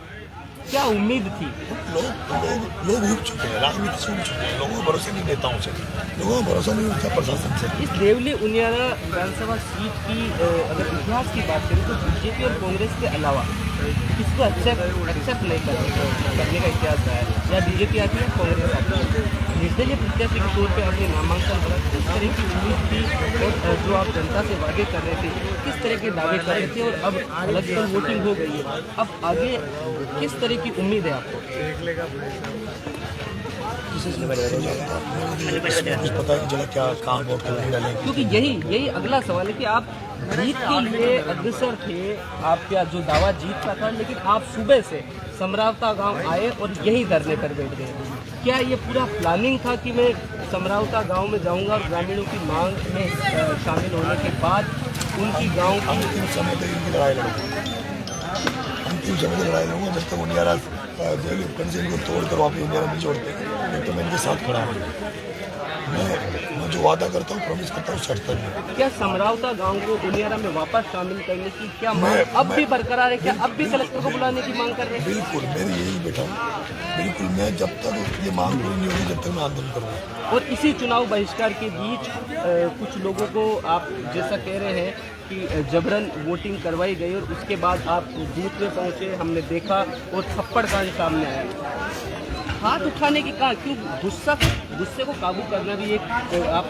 क्या उम्मीद थी?
लोग उठ चुके हैं, राजनीति से उठ चुके हैं, लोगों को भरोसा नहीं नेताओं से, लोगों को भरोसा नहीं उठता प्रशासन से।
इस देवली उनियारा विधानसभा सीट की अगर इतिहास की बात करें तो बीजेपी और कांग्रेस के अलावा इसको एक्सेप्ट नहीं करने का इतिहास रहा है, या बीजेपी आती है कांग्रेस आती है। निर्दलीय प्रत्याशी के तौर पे अपने नामांकन पर किस तरह की उम्मीद थी और जो आप जनता से वादे कर रहे थे, किस तरह के दावे कर रहे थे और अब इलेक्शन वोटिंग हो गई है, अब आगे किस तरह की उम्मीद है आपको?
पता है जगह क्या कहाँ वोट करने डालेंगे,
क्योंकि यही अगला सवाल है कि आप जीत के लिए अग्रसर थे, आपका जो दावा जीत का था, लेकिन आप सुबह से समरावता गांव आए और यही धरने पर बैठ गए। क्या ये पूरा प्लानिंग था कि मैं समरावता गांव में जाऊंगा और ग्रामीणों की मांग में शामिल होने के बाद उनकी गांव की
अंतिम समय तक इनकी लड़ाई लड़ूंगा, अंतिम समय तक लड़ाई लड़ूंगा जब तक उनियारा जेल उपकरण से इनको तोड़ कर वापस उनियारा नहीं छोड़ते, तो मैं इनके साथ खड़ा हूँ। मैं जो वादा करता हूँ, प्रॉमिस करता हूँ, सच करता हूँ।
क्या समरावता गांव को उनियारा में वापस शामिल करने की क्या मांग अब भी बरकरार है? क्या अब भी कलेक्टर को बुलाने की मांग कर रहे हैं?
बिल्कुल, मेरी यही बेटा, बिल्कुल मैं जब तक ये मांग पूरी नहीं होगी जब तक मैं आंदोलन करूँगा।
और इसी चुनाव बहिष्कार के बीच कुछ लोगों को आप जैसा कह रहे हैं कि जबरन वोटिंग करवाई गई और उसके बाद आप बूथ में पहुंचे, हमने देखा और थप्पड़ कांड सामने आया। हाथ उठाने की कहा क्यों? गुस्से को काबू करना भी एक आप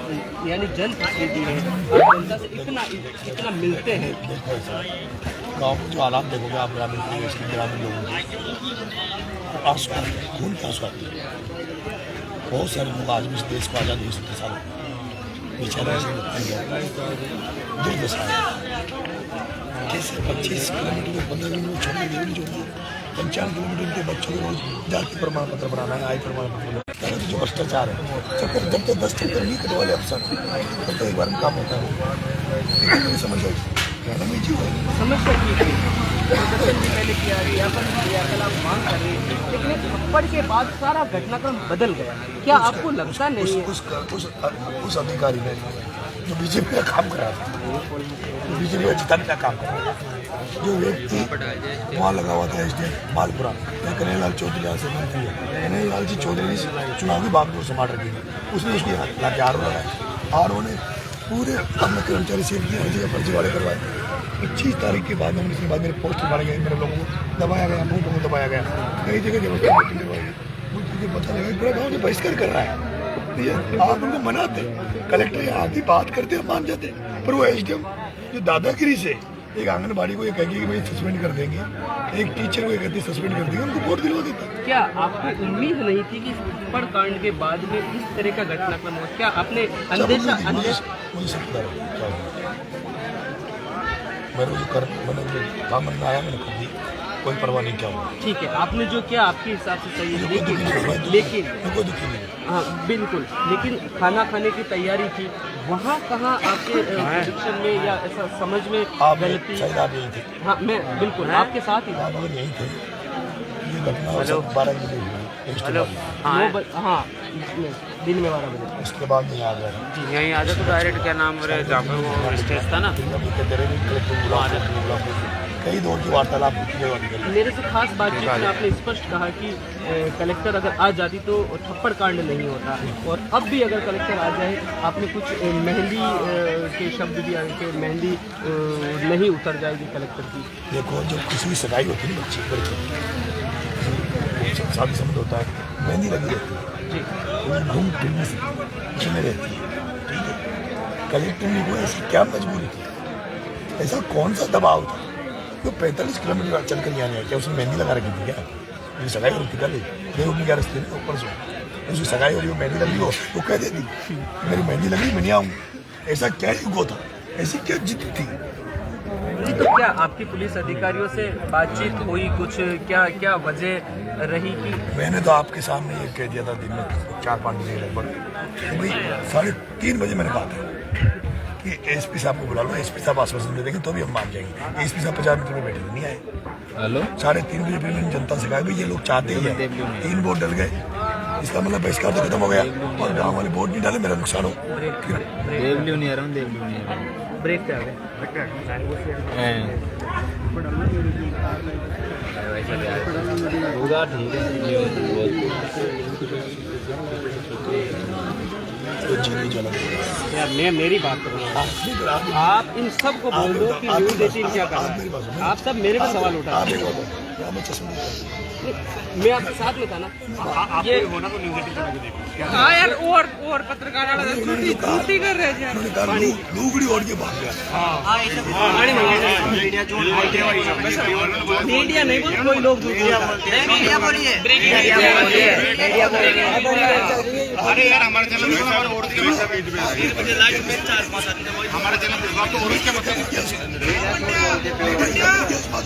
यानी जनप्रतिनिधि है, आप जनता से इतना मिलते हैं।
गाँव में जो हालात देखोगे आप ग्रामीण परिवेश के ग्रामीण लोगों के आंसू खून के आंसू आते हैं। बहुत सारे लोग आज भी इस देश को आज़ाद हुए 70 साल बेचारा दुर्दशा है। कैसे 25 किलोमीटर 15 किलोमीटर छोड़ने देवी छोड़ना 55 किलोमीटर के बच्चों को रोज जाति प्रमाण पत्र बनाना है, आय प्रमाण पत्र जो भ्रष्टाचार है। जब तक 10 चक्कर नहीं कटवाले अफसर तब तक एक बार में काम होता है। समझ
समस्या की थी प्रदर्शन भी पहले किया, ज्ञापन किया, कल आप मांग कर रहे हैं, लेकिन थप्पड़ के बाद सारा घटनाक्रम बदल गया। क्या आपको लगता नहीं है
उस अधिकारी ने जो बीजेपी का काम करा था, बीजेपी का जिताने का काम करा, जो व्यक्ति वहाँ लगा हुआ था एसडीएम मालपुरा, कन्हैयालाल चौधरी यहाँ से मंत्री है, कन्हैयालाल जी चौधरी ने चुनाव की बागडोर संभाल रखी थी, उसने उसकी लाके आरोप लगाया। आरोप ने पूरे अपने कर्मचारी से हर जगह फर्जीवाड़े करवाए। 25 तारीख के बाद इसके बाद मेरे पोस्ट मारे गए, मेरे लोगों को दबाया गया, मुँह को दबाया गया, कई जगह व्यवस्था करवाई। मुझे पता लगा पूरा गाँव से बहिष्कार कर रहा है। आप उनको मनाते, कलेक्टर यहाँ आती बात करते मान जाते, पर वो एसडीएम जो दादागिरी से एक आंगनबाड़ी को ये कहेगी कि भाई सस्पेंड कर देंगे, एक टीचर को ये कहती सस्पेंड कर देंगे, उनको वोट दिलवा देता।
क्या आपको उम्मीद नहीं थी कि थप्पड़ कांड के बाद में इस तरह का घटनाक्रम हो? क्या आपने अंदेशा
मुझे सब पता है, मैंने जो काम में आया मैंने कर दी, कोई परवाह नहीं क्या हुआ।
ठीक है, आपने जो किया आपके हिसाब से सही है, लेकिन हाँ बिल्कुल, लेकिन खाना खाने की तैयारी थी, वहाँ कहाँ आपके प्रोडक्शन में या ऐसा समझ में गलती?
शायद आप यही थे।
हाँ मैं बिल्कुल आपके साथ ही
आप अगर यही थे, ये घटना 12 बजे
हेलो हाँ दिन में 12 बजे
उसके बाद नहीं आ गया
जी, यहीं आ जाए तो डायरेक्ट क्या नाम है जहाँ पे वो स्टेज था ना,
कई दौर की वार्तालाप।
मेरे से खास बातचीत में आपने स्पष्ट कहा कि कलेक्टर अगर आ जाती तो थप्पड़ कांड नहीं होता, और अब भी अगर कलेक्टर आ जाए, आपने कुछ मेहंदी के शब्द भी आए कि मेहंदी नहीं उतर जाएगी कलेक्टर की।
देखो जो किसी भी सगाई होती है ना बच्ची लड़की शादी समझ होता है, मेहंदी लगी रहती है, घूम फिरने से उसमें रहती है, ठीक है। कलेक्टर ने वो ऐसी क्या मजबूरी थी, ऐसा कौन सा दबाव था जो 45 किलोमीटर चल कर आने? क्या उसने मेहंदी लगा रखी थी क्या? मेरी सगाई हो रही थी कल, देवनी क्या रस्ते में ऊपर से उसकी सगाई हो रही हो, मेहंदी लगी हो, वो कह देती मेरी मेहंदी लगी मैं नहीं आऊँगी। ऐसा क्या युगो था, ऐसी क्या जिद थी?
जी, तो क्या आपकी पुलिस अधिकारियों से बातचीत हुई, कुछ क्या वजह रही कि?
मैंने तो आपके सामने ये कह दिया था दिन में 4-5 बजे लगभग, भाई 3:30 बजे मैंने कहा था कि एसपी साहब को बुला लो, एसपी साहब आश्वासन दे देंगे तो भी हम मान जाएंगे। एसपी साहब 50 मिनट में बैठे नहीं आए। हेलो 3:30 बजे फिर मैंने जनता से कहा भाई ये लोग चाहते ही है, 3 वोट डल गए, इसका मतलब बहिष्कार तो खत्म हो गया, और गाँव वाले वोट नहीं डाले, मेरा नुकसान हो।
ब्रेक पे आ गए। यार मैं मेरी बात करूँ, आप इन सब को बोल दो कि न्यूज़ 18 क्या कर रहा है। आप सब मेरे पे सवाल उठा, मैं आपके साथ में था ना, ये होना तो न्यूज़ 18 हाँ यार, और पत्रकार छुट्टी कर रहे थे,
लूगड़ी ओढ़ के भाग गया।
मीडिया नहीं बोल, कोई लोग मीडिया बोलिए,
अरे यार हमारे चैनल हमारे चैनल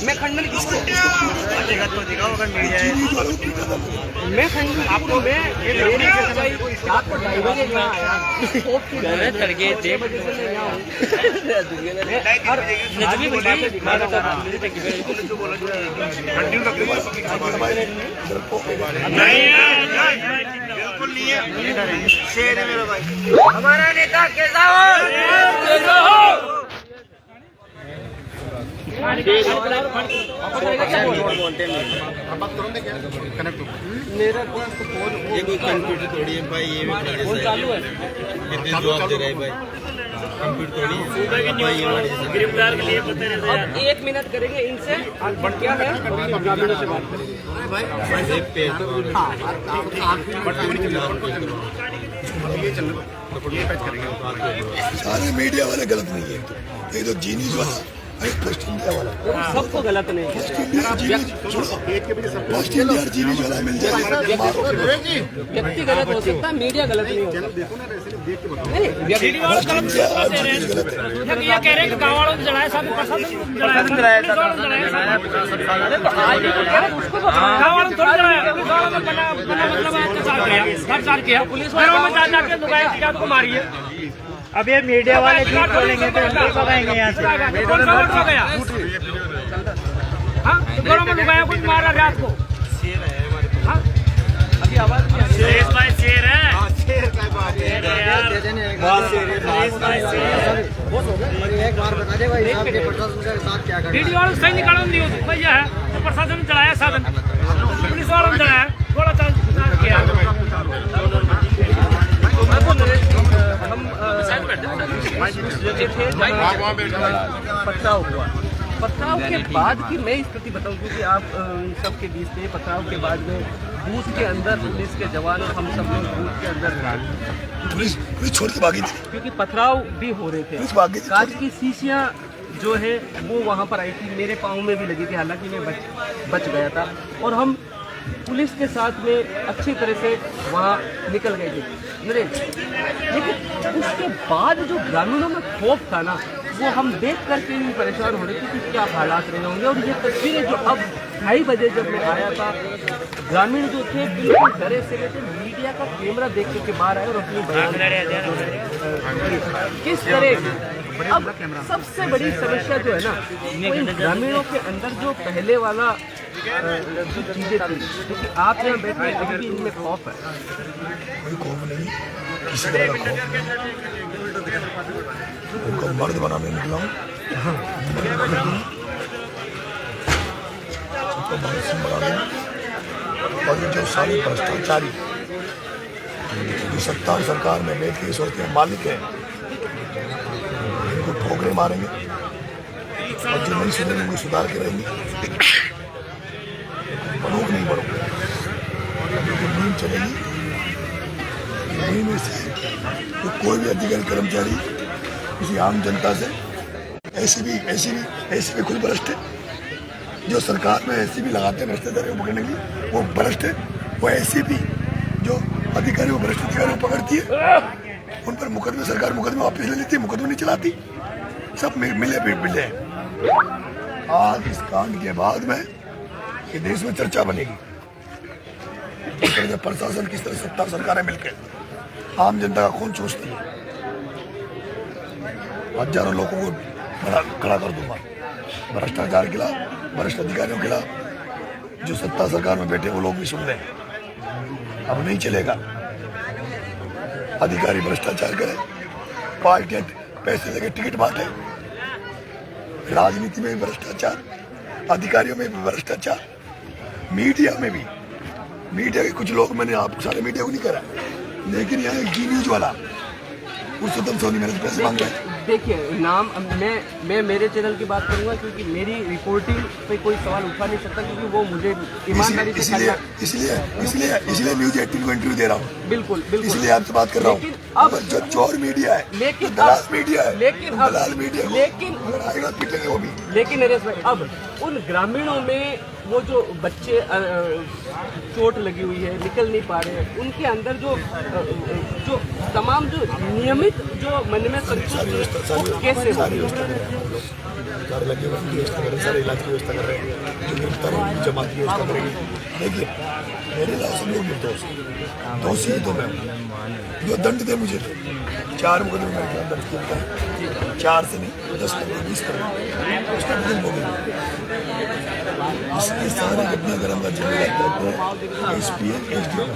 मैं खंडन मैं खंडन आपको मैं आपको ड्राइवर है यहाँ तड़के 6 बजे से मैं यहाँ हूँ, और नजमी
बिल्कुल नहीं है, शेर है मेरा भाई,
हमारा नेता कैसा हो?
मेरा फोन
ये कोई कंप्यूटर थोड़ी है भाई, ये भी
चालू है,
कितने जवाब दे रहे हैं भाई।
गिरफ्तार के लिए पता रहता है।
अब 1 मिनट करेंगे इनसे, आखिर क्या है ग्रामीणों से बात करेंगे।
सारे मीडिया वाले गलत नहीं है, ये तो जी न्यूज वाला, फर्स्ट इंडिया वाला,
सबको गलत नहीं है।
फर्स्ट इंडिया और जी न्यूज वाला मिल जाएगा।
व्यक्ति गलत हो सकता है, मीडिया गलत नहीं हो सकता। नहीं,
ये कह रहे हैं कि गाँव वालों को जलाया, साथ में प्रशासन जलाया, गाँव वालों को थोड़ा जलाया, मतलब किया पुलिस वालों में जाके दुकान को मारी है।
अब ये मीडिया वाले झूठ बोलेंगे तो हम कैसे आएंगे यहाँ से?
कौन सा वोट हो गया? हाँ, तो घरों में लुगाया कुछ मारा रात को। हाँ, अभी आवाज शेर भाई शेर है। शेर का बात है यार, बहुत शेर है
एक बार बता दे भाई आपके प्रशासन के साथ क्या करना है?
वीडियो वालों सही निकालो न्यूज भैया है, तो प्रशासन ने चलाया साधन, पुलिस वालों ने चलाया, थोड़ा चार्ज किया।
पथराव के बाद की मैं स्थिति बताऊं, क्योंकि आप सबके बीच थे। पथराव के बाद में बूथ के अंदर पुलिस के जवान और हम सब लोग बूथ के अंदर
पुलिस छोड़ के भागी थी,
क्योंकि पथराव भी हो रहे थे। कांच की शीशियां जो है वो वहां पर आई थी, मेरे पाँव में भी लगी थी, हालांकि मैं बच गया था। और हम पुलिस के साथ में अच्छी तरह से वहाँ निकल गए थे नरेश। लेकिन उसके बाद जो ग्रामीणों में खौफ था ना, वो हम देख करके भी परेशान हो रहे थे कि क्या हालात रहे होंगे। और ये तस्वीरें जो अब 2:30 बजे जब मैं आया था, ग्रामीण जो थे बिल्कुल डरे से गए थे। मीडिया का कैमरा देख के बाहर आए और अपनी बयान किस तरह। अब सबसे बड़ी समस्या जो है ना, वो इन ग्रामीणों के अंदर जो पहले वाला जो चीजें थी, क्योंकि आप यहाँ बैठे अभी भी इनमें खौफ है।
कोई खौफ नहीं, किसी तरह का खौफ नहीं। उनको मर्द बनाने निकला हूँ, उनको मर्द से बनाने। और ये जो सारे भ्रष्टाचारी जो सत्ता और सरकार में बैठ के सोचते हैं मालिक है, इनको ठोकरे मारेंगे और जो नहीं सुनेंगे उनको सुधार के रहेंगे। बढ़ोग नहीं बढ़ोगे, नींद चलेगी। नींद में से तो कोई भी अधिकारी कर्मचारी किसी आम जनता से ऐसे भी खुद भ्रष्ट है। जो सरकार में ऐसे भी लगाते हैं भ्रष्टाचारी को पकड़ने के लिए, वो भ्रष्ट है। वो ऐसे भी जो अधिकारी वो भ्रष्ट अधिकारी को पकड़ती है, उन पर मुकदमे, सरकार मुकदमे वापस ले लेती है, मुकदमे नहीं चलाती। सब मिले। आज इस कांड के बाद में कि देश में चर्चा बनेगी प्रशासन किस तरह सत्ता सरकारें मिलकर आम जनता का खून चूसती है। हजारों लोगों को खड़ा कर दूंगा भ्रष्टाचार के खिलाफ, भ्रष्ट अधिकारियों के खिलाफ। जो सत्ता सरकार में बैठे वो लोग भी सुन रहे हैं। अब नहीं चलेगा, अधिकारी भ्रष्टाचार करें, पार्टियां पैसे लेके टिकट बांटे, राजनीति में भी भ्रष्टाचार, अधिकारियों में भी भ्रष्टाचार, मीडिया में भी। मीडिया के कुछ लोग, मैंने आप सारे मीडिया को नहीं करा, लेकिन यहाँ एक जी न्यूज वाला पुरुषोत्तम सोनी मेरे से पैसे मांग रहे हैं।
देखिए नाम मैं मेरे चैनल की बात करूंगा, क्योंकि मेरी रिपोर्टिंग पे कोई सवाल उठा नहीं सकता, क्योंकि वो मुझे ईमानदारी से
इसलिए न्यूज 18 को इंटरव्यू दे रहा हूँ।
बिल्कुल
इसलिए आपसे बात कर रहा हूँ। अब जो चोर मीडिया है,
लेकिन
दलाल मीडिया है,
लेकिन नरेश भाई, अब उन ग्रामीणों में वो जो बच्चे चोट लगी हुई है, निकल नहीं पा रहे हैं, उनके अंदर जो तमाम जो नियमित जो मन में कैसे
सारी व्यवस्था लगे हुए सारे इलाज की व्यवस्था कर रहे हैं। जो गिरफ्तार होगी जमात की व्यवस्था करेंगे। देखिए मेरे लाश लोग निर्दोष, दोषी ही तो मैं जो दंड दे मुझे 4 मुकदमे मेरे खिलाफ दर्ज किया था, 4 से नहीं 10 करोड़ 20 करोड़ उसका बदल हो गया। इसकी सारी घटनाक्रम का जिम्मेदार SPM SDM,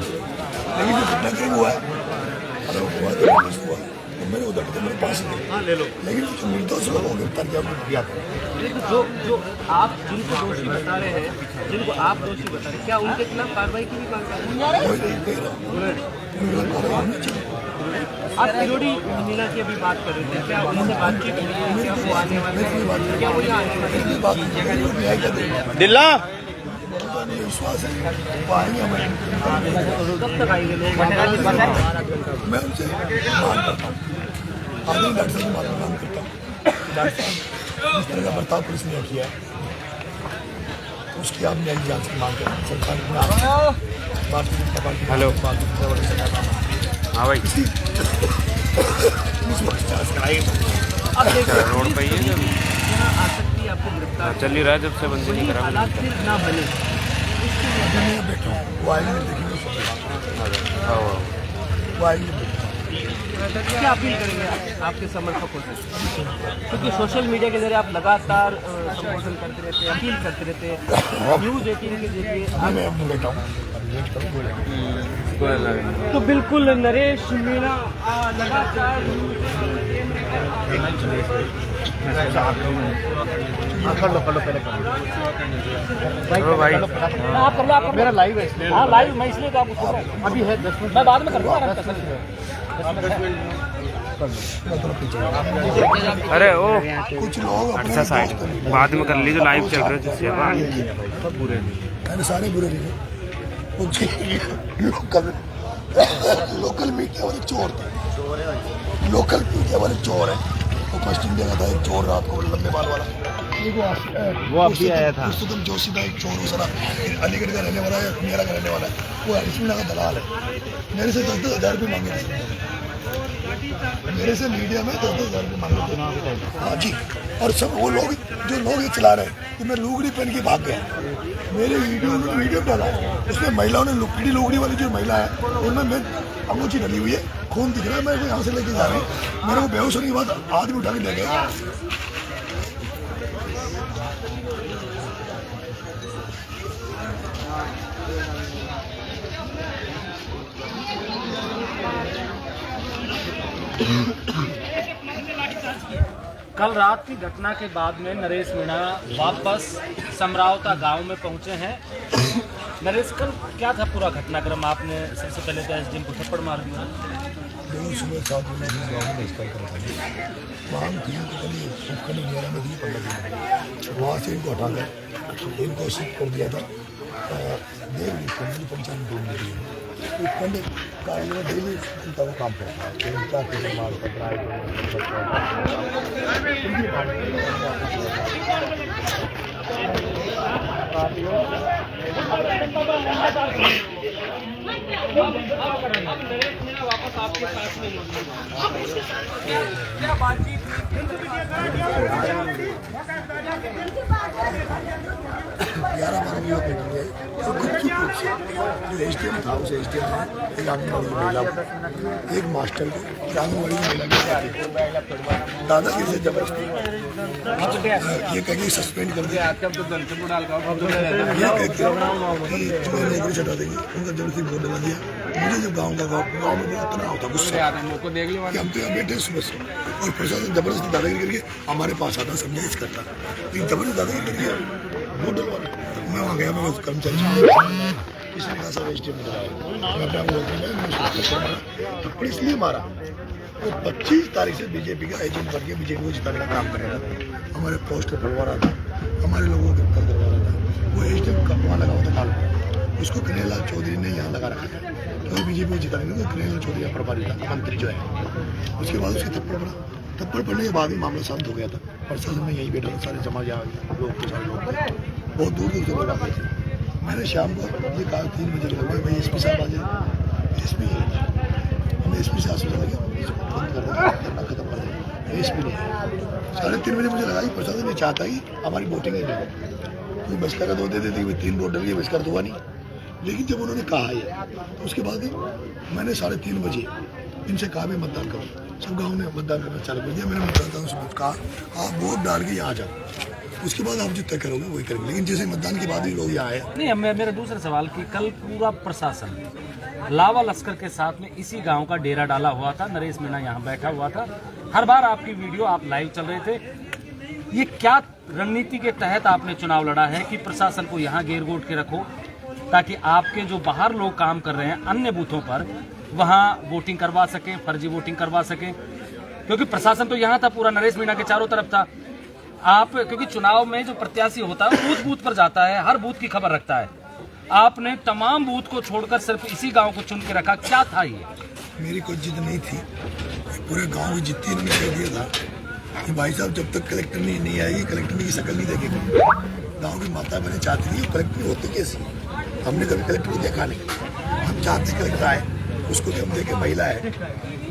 लेकिन जो घटनाक्रम हुआ है अगर वो हुआ तो मैंने वो दंड मेरे पास ही ले लो, लेकिन जो निर्दोष लोगों को गिरफ्तार किया था।
जो आप जिनको दोषी बता रहे हैं, जिनको आप दोषी बता रहे हैं, क्या उनके खिलाफ कार्रवाई की भी मांग कर रहे हैं? आप किरोड़ी मीना की अभी बात कर रहे थे, क्या उनसे बातचीत हुई है? क्या वो आने वाले हैं? क्या वो यहाँ आने वाले हैं?
दिल्ला
विश्वास है वो आएंगे हमारे।
कब तक आएंगे लोग?
मैं उनसे मांग करता हूँ, आदमी डॉक्टर से मांग करता हूँ, डॉक्टर साहब जिस तरह का बर्ताव पुलिस ने किया है उसकी आप न्यायिक जांच की मांग करें। सरकार ने भारतीय जनता पार्टी हेलो
हाँ भाई
जांच कराई।
अब देखिए रोड पे ही यहाँ आ सकती है, आपको गिरफ्तार
चल नहीं रहा है जब से बंदी नहीं करा।
हालात फिर ना बने।
मैं बैठा हूँ, वो आएंगे देखेंगे वो आएंगे।
क्या अपील करेंगे आपके समर्थकों से? क्योंकि सोशल मीडिया के जरिए आप लगातार संबोधन करते रहते हैं, अपील करते रहते हैं। न्यूज़ 18 के जरिए
मैं बैठा हूँ
तो बिल्कुल नरेश मीणा लगातार
भाई
आप कर लो, आप मेरा लाइव है इसलिए। हाँ लाइव मैं इसलिए तो आप उसको अभी है 10 मिनट, मैं बाद में करूँगा।
अरे ओ
कुछ लोग
अच्छा साइड बाद में कर लीजिए, लाइव चल रहे जिससे
मैंने सारे बुरे नहीं लोकल मीडिया वाले चोर थे, लोकल मीडिया वाले चोर है। वो फर्स्ट इंडिया का था एक चोर रात को लंबे बाल वाला, वो अभी आया था। पुरुषोत्तम जोशी था एक चोर, वो सारा अलीगढ़ का रहने वाला है, मेरा का रहने वाला है, वो हरिशमीना का दलाल है। मेरे से 10,000 रुपये मांगे थे, मेरे से मीडिया में 10,000 रुपये मांगे थे। हाँ जी, और सब वो लोग जो लोग ये चला रहे हैं कि मैं लुगड़ी पहन के भाग गया। मेरे वीडियो डाला उसमें महिलाओं ने पीली लुगड़ी वाली जो महिला है उनमें मैं अंगूठी डली हुई है, खून दिख रहा है, मेरे को यहाँ से लेके जा रहे हैं। मेरे को बेहोश होने के बाद आदमी उठा के ले गए।
कल रात की घटना के बाद में नरेश मीणा वापस समरावता गांव में पहुंचे हैं। नरेश, कल क्या था पूरा घटनाक्रम? आपने सबसे पहले तो एसडीएम को थप्पड़ मार दिया।
सुबह 7 बजे वहाँ से इनको हटा कर इनको शिफ्ट कर दिया था। पंचायत ढूंढ रही है पंडित कार्य में डेली उनका वो काम करता है।
वापस आपके साथ में क्या बातचीत
11-12 लोग बैठेंगे तो गुपचुप रूप से जो एसडीएम था उसे एसडीएम है, एक आंगनबाड़ी महिला, एक मास्टर को, एक आंगनबाड़ी महिला दादागिरी से जबरदस्ती ये कहेंगे सस्पेंड कर दिया, नौकरी से हटा देंगे, उनका जबरदस्ती बोर्ड लगा दिया। मुझे जब गाँव में इतना होता गुस्सा कि हम तो यहाँ बैठे सुबह से और प्रशासन जबरदस्ती दादागिरी करके हमारे पास आता, समझाइश करता, लेकिन जबरदस्ती दादागिरी करके बोर्ड डलवा। मैं वहाँ गया, मैं कर्मचारी किसी ने कहा सब एसडीएम थप्पड़ इसलिए मारा वो 25 तारीख से बीजेपी का एजेंट बन के बीजेपी को जिताने का काम करेगा। हमारे पोस्टर बढ़वा रहा था, हमारे लोगों को गिरफ्तार करवा रहा था। वो एसडीएम का वहाँ लगा हुआ था माल, उसको कन्हैयालाल चौधरी ने यहाँ लगा रखा था। तो बीजेपी को जिताने का कन्हैयालाल चौधरी का प्रभारी था, मंत्री जो है। उसके बाद उसके थप्पड़ पड़ा, थप्पड़ पड़ने के बाद ही मामला शांत हो गया था। प्रशासन में यहीं बैठा था, सारे जमा लोग के सारे लोग बहुत दूर दूर से लोग आते थे। मैंने शाम को ये कहा 3 बजे लगा भाई एसपी साहब आ जाए, एसपी हमें एसपी से आश्वासन लगे बंद कर देना, खत्म कर देना, एसपी नहीं। 3:30 बजे मुझे लगा कि प्रशासन ये चाहता है कि हमारी वोटिंग ही नहीं, तो बहिष्कार दो दे देते 3 वोट डल गए, बहिष्कार हुआ नहीं। लेकिन जब उन्होंने कहा है तो उसके बाद मैंने 3:30 बजे इनसे कहा मैं मतदान करूँ, सब गाँव ने मतदान करना चालू कर दिया। मैंने मतदान कहा आप वोट डाल के यहाँ आ जाओ, उसके बाद आप जो तय करोगे वही करेंगे। लेकिन जैसे मतदान के बाद ही लोग यहाँ आए।
नहीं, मेरा दूसरा सवाल कि कल पूरा प्रशासन लावा लश्कर के साथ में इसी गांव का डेरा डाला हुआ था, नरेश मीणा यहाँ बैठा हुआ था, हर बार आपकी वीडियो आप लाइव चल रहे थे। ये क्या रणनीति के तहत आपने चुनाव लड़ा है कि प्रशासन को यहाँ घेर घोट के रखो ताकि आपके जो बाहर लोग काम कर रहे हैं अन्य बूथों पर
वहाँ वोटिंग करवा सकें, फर्जी वोटिंग करवा सकें, क्योंकि प्रशासन तो यहाँ था पूरा, नरेश मीणा के चारों तरफ था। आप क्योंकि चुनाव में जो प्रत्याशी होता है बूथ बूथ पर जाता है, हर बूथ की खबर रखता है। आपने तमाम बूथ को छोड़कर सिर्फ इसी गांव को चुन के रखा, क्या था ये?
मेरी कोई जिद नहीं थी, पूरे गांव की जिद्दी इन्होंने कह दिया था कि भाई साहब जब तक कलेक्टर नहीं आएगी, कलेक्टर की शक्ल नहीं देखेगी। गांव की माता बहने चाहती थी कलेक्टर होती कैसी, हमने कभी कलेक्टर को देखा नहीं। हम चाहते कलेक्टर आए, उसको भी हम देखे महिला है,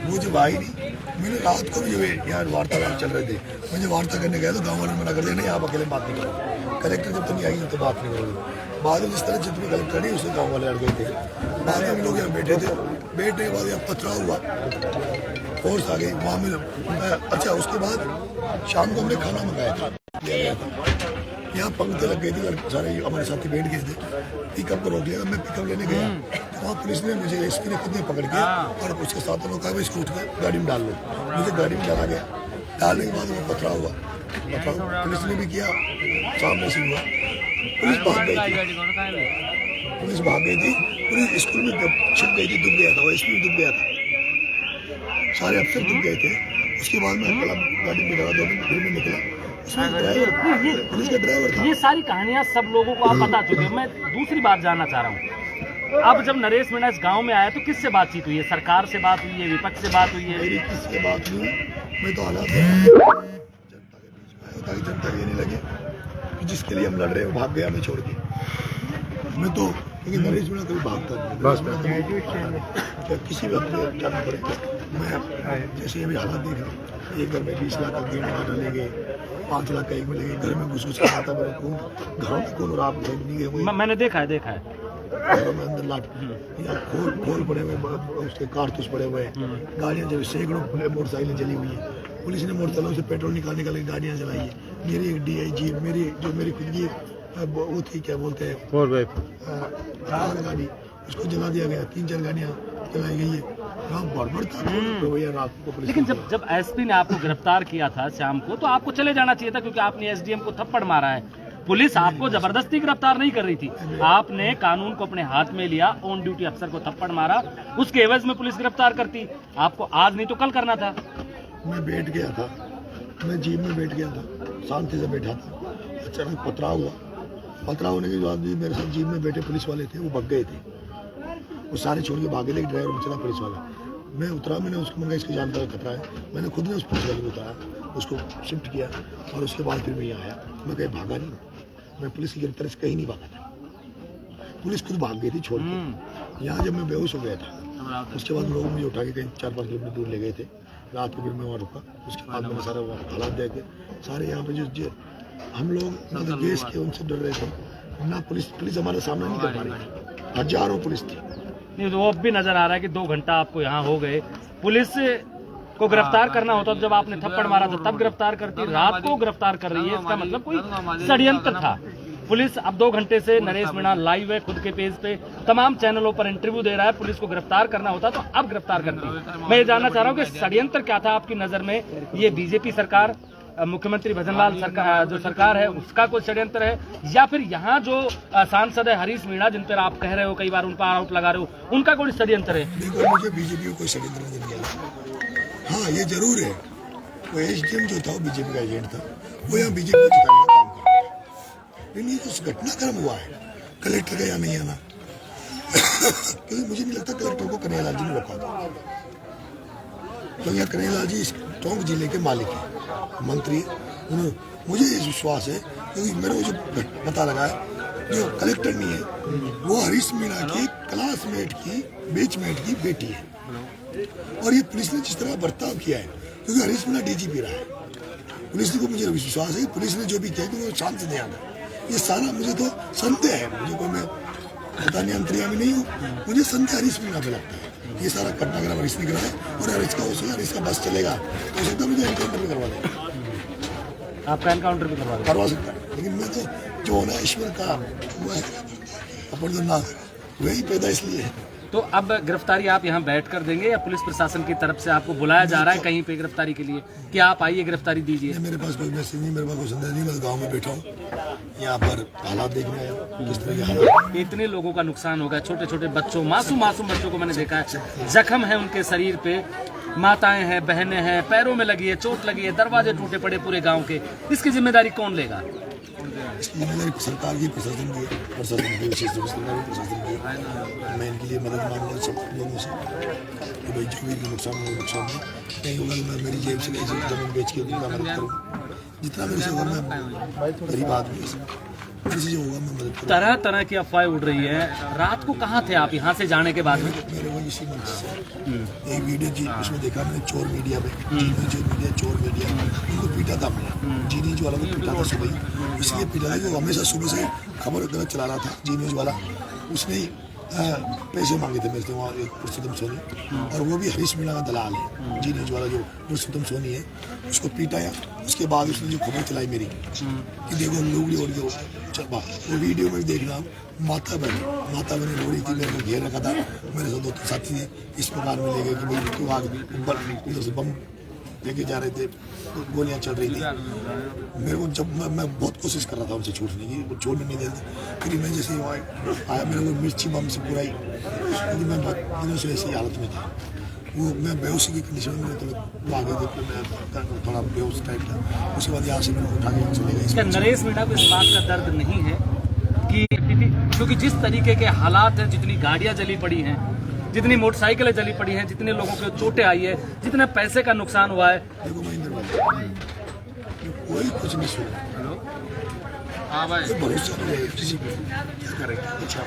वो जब आई नहीं। मैंने रात को भी जो यहाँ वार्तालाप चल रहे थे, मुझे वार्ता करने गया तो गाँव वाले मना कर दिया, नहीं आप अकेले बात नहीं करो, कलेक्टर जब तक नहीं आएगी तो बात नहीं करोगे। बाद में जिस तरह जितने कलेक्टर नहीं उससे गाँव वाले अड़ गए थे। बाद में हम लोग यहाँ बैठे थे, बैठने के बाद यहाँ पथराव हुआ, फोर्स आ गई वहाँ में। अच्छा उसके बाद शाम को हमने खाना मंगाया था, लिया गया था, यहाँ पंक्ति लग गई थी, सारे हमारे साथी बैठ गए थे। पिकअप को रोक लिया, मैं पिकअप लेने गया तो वहाँ पुलिस ने मुझे एसपी ने खुद ने पकड़ के और उसके साथ लोग कहा इसको उठ के गाड़ी में डाल लो। मुझे गाड़ी में डाला गया, डालने के बाद वो पथराव हुआ, पथराव पुलिस ने भी किया, सामने से हुआ, पुलिस भाग गई थी, पुलिस भाग गई थी, पुलिस स्कूल में छिप गई थी, डूब गया था, वो एसपी डूब गया था, सारे अफसर डूब गए थे। उसके बाद मैं गाड़ी में डाला, 2 दिन फिर मैं निकला, पुलिस का ड्राइवर था।
ये सारी कहानियां सब लोगों को आप बता चुके हैं। मैं दूसरी बात जानना चाह रहा हूँ, अब जब नरेश मीणा इस गांव में आया तो किससे बातचीत हुई है? सरकार से बात हुई है, विपक्ष से बात हुई है?
मेरी किसी से बात नहीं, मैं तो हालात जनता के बीच में आया ताकि जनता को ये नहीं लगे कि जिसके लिए हम लड़ रहे हैं वो भाग गया हमें छोड़ के। मैं तो क्योंकि नरेश मीणा कभी भागता नहीं, किसी भी अपने जाना पड़े। मैं जैसे अभी हालात देख रहा हूँ, एक घर में 20 लाख का गेम डालेंगे, 5 लाख का एक में लेंगे, घर में घुस घुस के आता है, घरों में कौन और आप नहीं गए?
मैंने देखा है
घरों में अंदर लाट यहाँ खोल पड़े हुए, उसके कारतूस पड़े हुए हैं, गाड़ियाँ जब सैकड़ों मोटरसाइकिलें जली हुई है, पुलिस ने मोटरसाइकिलों से पेट्रोल निकाल के गाड़ियाँ जलाई है। मेरी एक DIG मेरी खुद की वो थी, क्या बोलते हैं, गाड़ी, उसको जला दिया गया, 3-4 गाड़ियाँ जलाई गई है। रात को
लेकिन जब एसपी ने आपको गिरफ्तार किया था शाम को, तो आपको चले जाना चाहिए था, क्योंकि आपने SDM को थप्पड़ मारा है। पुलिस आपको जबरदस्ती गिरफ्तार नहीं कर रही थी, आपने कानून को अपने हाथ में लिया, ऑन ड्यूटी अफसर को थप्पड़ मारा, उसके एवज में पुलिस गिरफ्तार करती। आपको आज नहीं तो कल करना था।
मैं बैठ गया था, मैं जीप में बैठ गया था, शांति से बैठा था, अचानक पथराव हुआ। पथराव होने के बाद भी मेरे साथ जीप में बैठे पुलिस वाले थे, वो भग गए थे, वो सारे छोड़ के भागे, लेकिन ड्राइवर में चला पुलिस वाला। मैं उतरा, मैंने उसको मंगा, इसकी जान का खतरा है, मैंने खुद ने उस पुलिस वाले को उतारा, उसको शिफ्ट किया और उसके बाद फिर मैं यहाँ आया। मैं कहीं भागा नहीं, मैं पुलिस की गिरफ्तारी से कहीं नहीं भागा था, पुलिस खुद भाग गई थी छोड़ के। यहाँ जब मैं बेहोश हो गया था, उसके बाद लोग मुझे उठा के कहीं 4-5 किलोमीटर दूर ले गए थे, रात को फिर मैं वहाँ रुका। उसके बाद मैंने सारा हालात देखे, सारे यहाँ पे जो हम लोग देश के उनसे डर रहे थे ना, पुलिस हमारा सामना नहीं कर पा रही, हजारों पुलिस थी।
नहीं तो वो अब भी नजर आ रहा है कि 2 घंटा आपको यहाँ हो गए। पुलिस को गिरफ्तार करना होता तो जब आपने थप्पड़ मारा था तब गिरफ्तार करती, रात को गिरफ्तार कर रही है, इसका मतलब कोई षड्यंत्र था। पुलिस अब 2 घंटे से नरेश मीणा लाइव है, खुद के पेज पे तमाम चैनलों पर इंटरव्यू दे रहा है। पुलिस को गिरफ्तार करना होता तो अब गिरफ्तार करती। मैं ये जानना चाह रहा हूँ कि षड्यंत्र क्या था आपकी नजर में? ये बीजेपी सरकार, मुख्यमंत्री भजनलाल जो सरकार है उसका कोई षड्यंत्र है, या फिर यहाँ जो सांसद है हरीश मीणा, जिन पर आप कह रहे हो, कई बार उन पर आरोप लगा रहे हो, उनका कोई षड्यंत्र है?
देखो, मुझे बीजेपी को कोई षड्यंत्र नहीं मिला। हाँ, ये जरूर है, वो SDM जो था वो बीजेपी का एजेंट था, वो यहाँ बीजेपी को जिताने का काम कर रहा है। लेकिन ये कुछ घटनाक्रम हुआ है, कलेक्टर का यहाँ नहीं आना क्योंकि मुझे नहीं लगता कलेक्टर को कन्हैया लाल जी ने रोका था, तो यहाँ कन्हैया लाल जी टोंक जिले के मालिक है, मंत्री। मुझे ये विश्वास है, क्योंकि मेरे को जो पता लगा है, जो कलेक्टर नहीं है वो हरीश मीणा की क्लासमेट की बेचमेट की बेटी है। और ये पुलिस ने जिस तरह बर्ताव किया है, क्योंकि हरीश मीणा DGP रहा है, पुलिस को मुझे विश्वास है कि पुलिस ने जो भी किया कि वो शांत से ध्यान है। ये सारा मुझे तो संदेह है, मुझे कोई, मैं पता नहीं अंतर्यामी नहीं हूँ, मुझे संदेह हरीश मीणा पे लगता है ये सारा घटनाक्रम हरीश ने कराया। और हरीश का हरीश का बस चलेगा तो सकता मुझे एनकाउंटर भी करवा देगा,
आपका एनकाउंटर भी
करवा सकता है। लेकिन मैं तो जो होना ईश्वर का वो है, अपन तो ना वही पैदा इसलिए है
तो अब गिरफ्तारी आप यहाँ बैठ कर देंगे या पुलिस प्रशासन की तरफ से आपको बुलाया जा रहा है कहीं पे गिरफ्तारी के लिए कि आप आइए गिरफ्तारी दीजिए?
मेरे पास कोई मैसेज नहीं, मेरे पास कोई संदेश नहीं, मैं गाँव में बैठा हूँ, यहाँ पर हालात देखने आया हूँ किस तरह के हालात।
इतने लोगों का नुकसान होगा, छोटे छोटे बच्चों, मासूम बच्चों को मैंने देखा है, जख्म है उनके शरीर पे, माताएं हैं, बहनें हैं, पैरों में लगी है, चोट लगी है, दरवाजे टूटे पड़े पूरे गांव के। इसकी जिम्मेदारी कौन लेगा?
इसकी जिम्मेदारी सरकार की, प्रशासन की है, प्रशासन की विशेष रूप से सरकार की, प्रशासन की है। मैं इनके लिए मदद मांगूंगा सब लोगों से कि भाई जो भी नुकसान हो नुकसान हो, नहीं होगा तो मैं मेरी जेब से जमीन बेच के उनका मदद करूँगा, जितना मेरे से होगा। मैं गरीब आदमी से जो होगा मैं मदद करूँगा।
तरह तरह की अफवाहें उड़ रही है। रात को कहाँ थे आप यहाँ से जाने के बाद में?
मेरे को इसी मंच से एक वीडियो जी उसमें देखा मैंने, चोर मीडिया में, चोर मीडिया उनको पीटा था हमने, जी न्यूज वाला को पीटा था सुबह, इसलिए पीटा था कि वो हमेशा सुबह से खबर गलत चला रहा था। जी न्यूज वाला उसने ही पैसे मांगे थे मेरे से, वहाँ एक पुरुषोत्तम सोनी, और वो भी हरीश मीणा का दलाल है। जी न्यूज वाला जो पुरुषोत्तम सोनी है उसको पीटाया, उसके बाद उसने जो खबर चलाई मेरी कि देखो लोगड़ी और जो चलवा, वो वीडियो में भी देखना, माता बहन लोड़ी थी, मेरे को घेर रखा था, मेरे साथ 2-3 साथी ने इस प्रकार में ले गए कि भाई क्यों आगे उधर से बम लेके जा रहे थे, तो गोलियां चल रही थी। मेरे को जब मैं बहुत कोशिश कर रहा था उनसे छूटने की, वो छोड़ने नहीं देते, फिर मैं जैसे आया मेरे को मिर्ची बम से पुराई, क्योंकि मैं बहुत दिनों से ऐसी हालत में था, वो मैं बेहोशी की कंडीशन में थोड़ा आगे थे, मैं थोड़ा बेहोश टाइप था। उसके बाद यहाँ से मेरे को उठा के चले गए।
क्या नरेश मीणा को इस बात का दर्द नहीं है कि क्योंकि जिस तरीके के हालात हैं, जितनी गाड़ियाँ जली पड़ी हैं, जितनी मोटरसाइकिलें जली पड़ी हैं, जितने लोगों को चोटें आई है, जितने पैसे का नुकसान हुआ है,
देखो महेंद्र भाई, कोई कुछ नहीं सुना, भरोसा नहीं है किसी पे, क्या करेंगे? अच्छा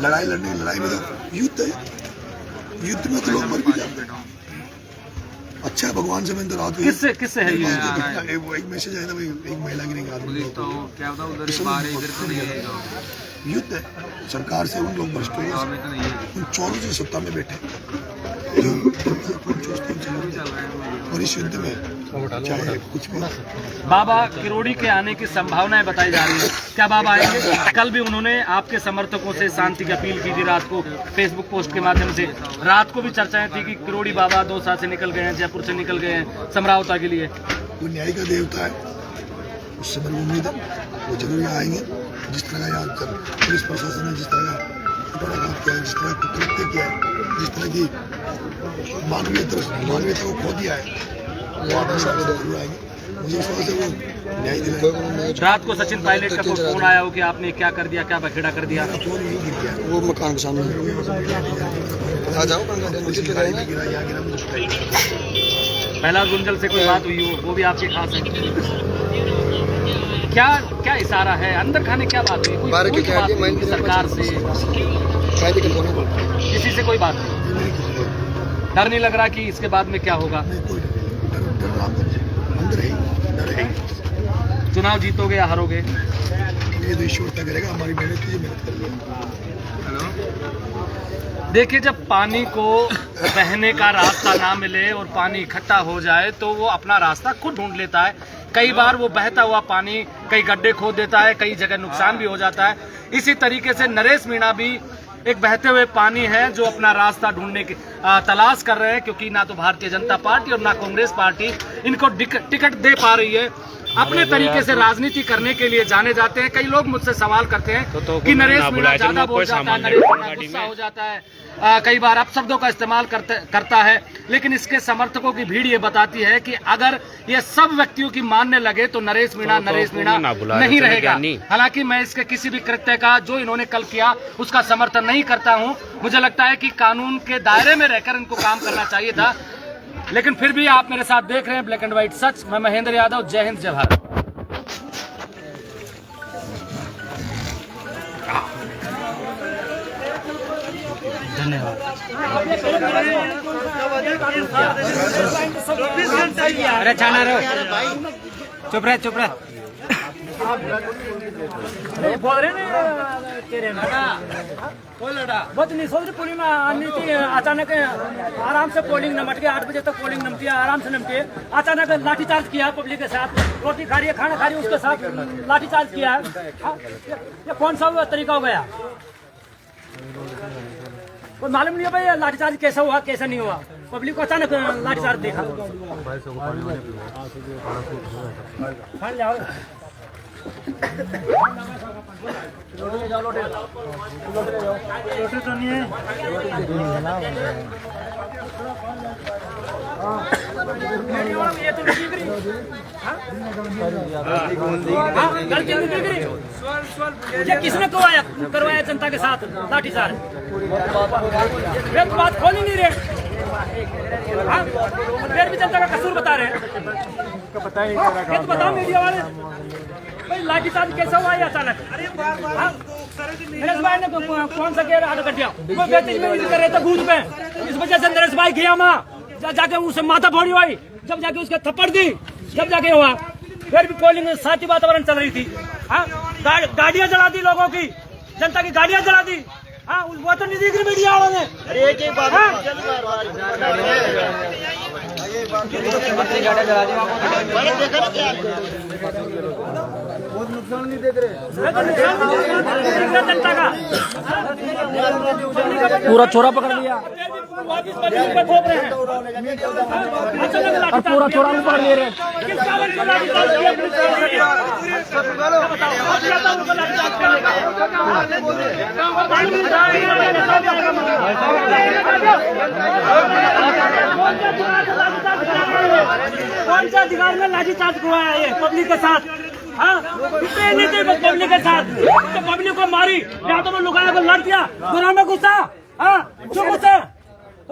लड़ाई में तो युद्ध है, युद्ध में तो लोग मर भी जाते हैं। अच्छा है भगवान से मैं तो रात
किससे है ये?
एक मैसेज आया था भाई, एक महिला गिरेंगे आदमी युद्ध है सरकार से, उन लोग भ्रष्ट हो, उन चोरों से सत्ता में बैठे और इस युद्ध में चाहे कुछ भी।
बाबा किरोड़ी के आने की संभावनाएं बताई जा रही है, क्या बाबा आएंगे? कल भी उन्होंने आपके समर्थकों से शांति की अपील की थी, रात को फेसबुक पोस्ट के माध्यम से। रात को भी चर्चाएं थी कि किरोड़ी बाबा दौसा से निकल गए हैं, जयपुर से निकल गए हैं समरावता के लिए।
वो न्याय का देवता है, उससे मेरी उम्मीद है वो जरूर आएंगे। जिस तरह का यहाँ पुलिस प्रशासन ने जिस तरह का बड़ा काम किया है, जिस तरह का कृत्य किया है, जिस तरह की मानवीयता को खो दिया है, वो आप जरूर आएंगे। मुझे विश्वास है वो न्याय दिलाएंगे।
रात को सचिन पायलट का फोन आया हो कि आपने क्या कर दिया, क्या बखेड़ा कर दिया?
फोन नहीं गिर गया,
वो मकान के सामने आ जाओ,
पहला गुंजल से कोई बात हुई हो, वो भी आपके खास है? क्या इशारा है अंदर खाने, क्या बात हुई? कोई बात नहीं सरकार से, किसी से कोई बात नहीं? डर नहीं लग रहा कि इसके बाद में क्या होगा? चुनाव जीतोगे या हारोगे?
ये तो ईश्वर तक करेगा, हमारी मेहनत की मेहनत कर
देखिए, जब पानी को बहने का रास्ता ना मिले और पानी इकट्ठा हो जाए तो वो अपना रास्ता खुद ढूंढ लेता है। कई बार वो बहता हुआ पानी कई गड्ढे खोद देता है, कई जगह नुकसान भी हो जाता है। इसी तरीके से नरेश मीणा भी एक बहते हुए पानी है जो अपना रास्ता ढूंढने की तलाश कर रहे हैं, क्योंकि ना तो भारतीय जनता पार्टी और ना कांग्रेस पार्टी इनको टिकट दे पा रही है। अपने तरीके से राजनीति करने के लिए जाने जाते हैं। कई लोग मुझसे सवाल करते हैं कि नरेश मीणा ज्यादा बोल जाता है, नरेश मीणा गुस्सा हो जाता है, कई बार अपशब्दों का इस्तेमाल करता है। लेकिन इसके समर्थकों की भीड़ ये बताती है कि अगर ये सब व्यक्तियों की मानने लगे तो नरेश मीणा नहीं रहेगा। हालांकि मैं इसके किसी भी कृत्य का जो इन्होंने कल किया उसका समर्थन नहीं करता हूं। मुझे लगता है कि कानून के दायरे में रहकर इनको काम करना चाहिए था, लेकिन फिर भी आप मेरे साथ देख रहे हैं ब्लैक एंड व्हाइट सच। मैं महेंद्र यादव, जय हिंद, जय भारत। धन्यवाद। अरे छाना रहो, चुप रहे।
बोल रहे ना तेरे बहुत नहीं सोच रहे पोलिंग आनी थी अचानक आराम से पोलिंग नमट के 8 बजे तक पोलिंग नमटी आराम से नमटे अचानक लाठीचार्ज किया पब्लिक के साथ रोटी खा रही है खाना खा रही है उसके साथ लाठीचार्ज किया ये कौन सा तरीका हो गया कोई मालूम नहीं है भाई लाठीचार्ज कैसा हुआ कैसा नहीं हुआ पब्लिक को अचानक लाठीचार्ज देखा
लोटे तो नहीं है
ये किसने करवाया जनता के साथ लाठीचार्ज ये तो बात खोल ही नहीं रहे फिर भी जनता का कसूर बता रहे हैं ये तो बताओ मीडिया वाले भाई लाठीचार्ज कैसा हुआ है अचानक नरेश भाई ने कौन सा गेर आधा कर दिया वो बेहतरीन में कर रहे थे बूथ पे इस वजह से नरेश भाई गया वहाँ जाके उसे माथा फोड़ी हुई जब जाके उसके थप्पड़ दी जब जाके हुआ फिर भी पोलिंग शांति वातावरण चल रही थी गाड़ियां जला दी लोगों की जनता की गाड़ियां जला दी वो तो नहीं दिख रही मीडिया वालों ने
बहुत नुकसान नहीं देख रहे
जनता का
पूरा छोरा पकड़ लिया और पूरा छोरा भी पकड़ ले रहे हैं।
कौन सा अधिकार में लाठीचार्ज हुआ है ये पब्लिक के साथ नहीं थे पब्लिक के साथ तो पब्लिक को मारी या तो लुगाया को लड़ दिया गुनाह में घुसा क्यों घुसे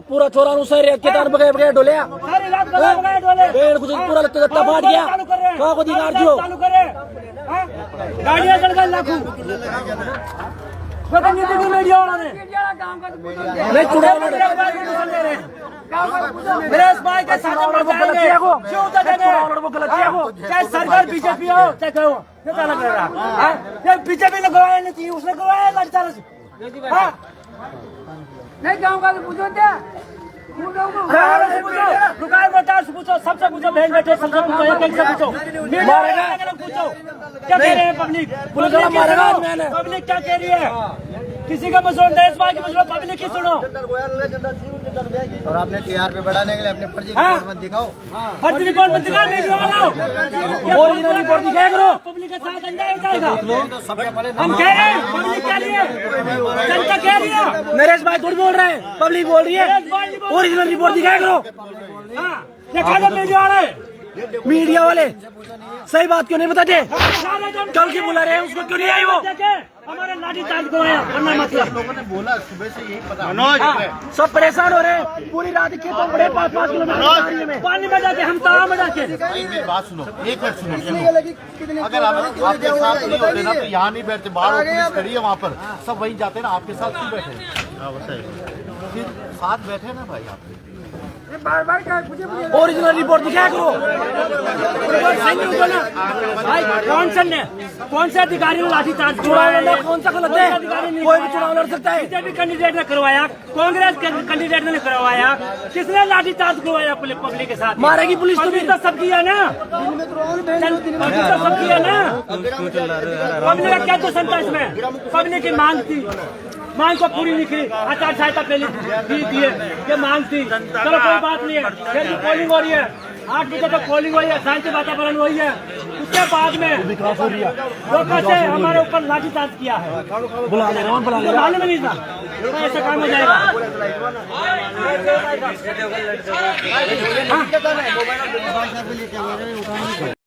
पूरा छोरा उसे केदार बगैर बगैर डोलिया पेड़ कुछ पूरा लगता जाता फाट गया कहाँ को दिगार दियो
चालू करे गाड़ियां चल गई लाखों मीडिया वालों ने
नहीं चुनाव
नरेश भाई के साथ चाहे सरकार बीजेपी हो चाहे कहो क्या लग रहा है बीजेपी ने गवाया नहीं थी उसने गवाया लाठीचार्ज नहीं गाँव का पूछो क्या पूछो सबसे पूछो बहन बेटे सबसे पूछो एक से पूछो मारेगा पूछो क्या कह रहे हैं पब्लिक पब्लिक क्या कह रही है किसी का मसलो नरेश भाई की मसलो पब्लिक की सुनो
और आपने टीआर पे बढ़ाने के लिए अपने फर्जी रिपोर्ट मत दिखाओ
फर्जी रिपोर्ट मत दिखाओ मीडिया वालों ओरिजिनल रिपोर्ट दिखाया करो पब्लिक के साथ अन्याय हो जाएगा हम कह रहे हैं पब्लिक क्या रही है जनता कह रही है
नरेश भाई थोड़ी बोल रहे हैं पब्लिक बोल रही है ओरिजिनल रिपोर्ट दिखाया करो
दिखा दो
मीडिया वाले सही बात क्यों नहीं बताते कल की बुला रहे हैं उसको क्यों नहीं आई वो
हमारे लाठीचार्ज को आया वरना मतलब
लोगों ने बोला सुबह से यही पता
सब परेशान हो रहे हैं पूरी रात खेतों बड़े 5-5 किलोमीटर
पानी में जाके हम ताव में जाके
मेरी बात सुनो एक मिनट सुनो अगर आपके साथ नहीं होते ना तो यहाँ नहीं बैठते बाहर पुलिस खड़ी है वहाँ पर सब वहीं जाते ना आपके साथ क्यों बैठे फिर साथ बैठे ना भाई आप
ओरिजिनल रिपोर्ट दिखाया करो
भाई कौन से अधिकारी ने लाठीचार्ज
चुनाव कौन सा गलत है कोई भी चुनाव लड़ सकता है
बीजेपी कैंडिडेट ने करवाया कांग्रेस कैंडिडेट ने करवाया किसने लाठीचार्ज करवाया पब्लिक के साथ
मारेगी पुलिस तो भी
सब किया ना सब किया ना पब्लिक का क्या दोष था इसमें पब्लिक की मांग को पूरी नहीं की आचार संहिता पहले दिए ये मांग थी चलो कोई बात नहीं है फिर भी पोलिंग हो रही है 8 बजे तक पोलिंग हुई है शांति वातावरण हुई है उसके बाद में लोगों से हमारे ऊपर लाठीचार्ज किया है
बुला ले
मालूम नहीं था ऐसा काम हो जाएगा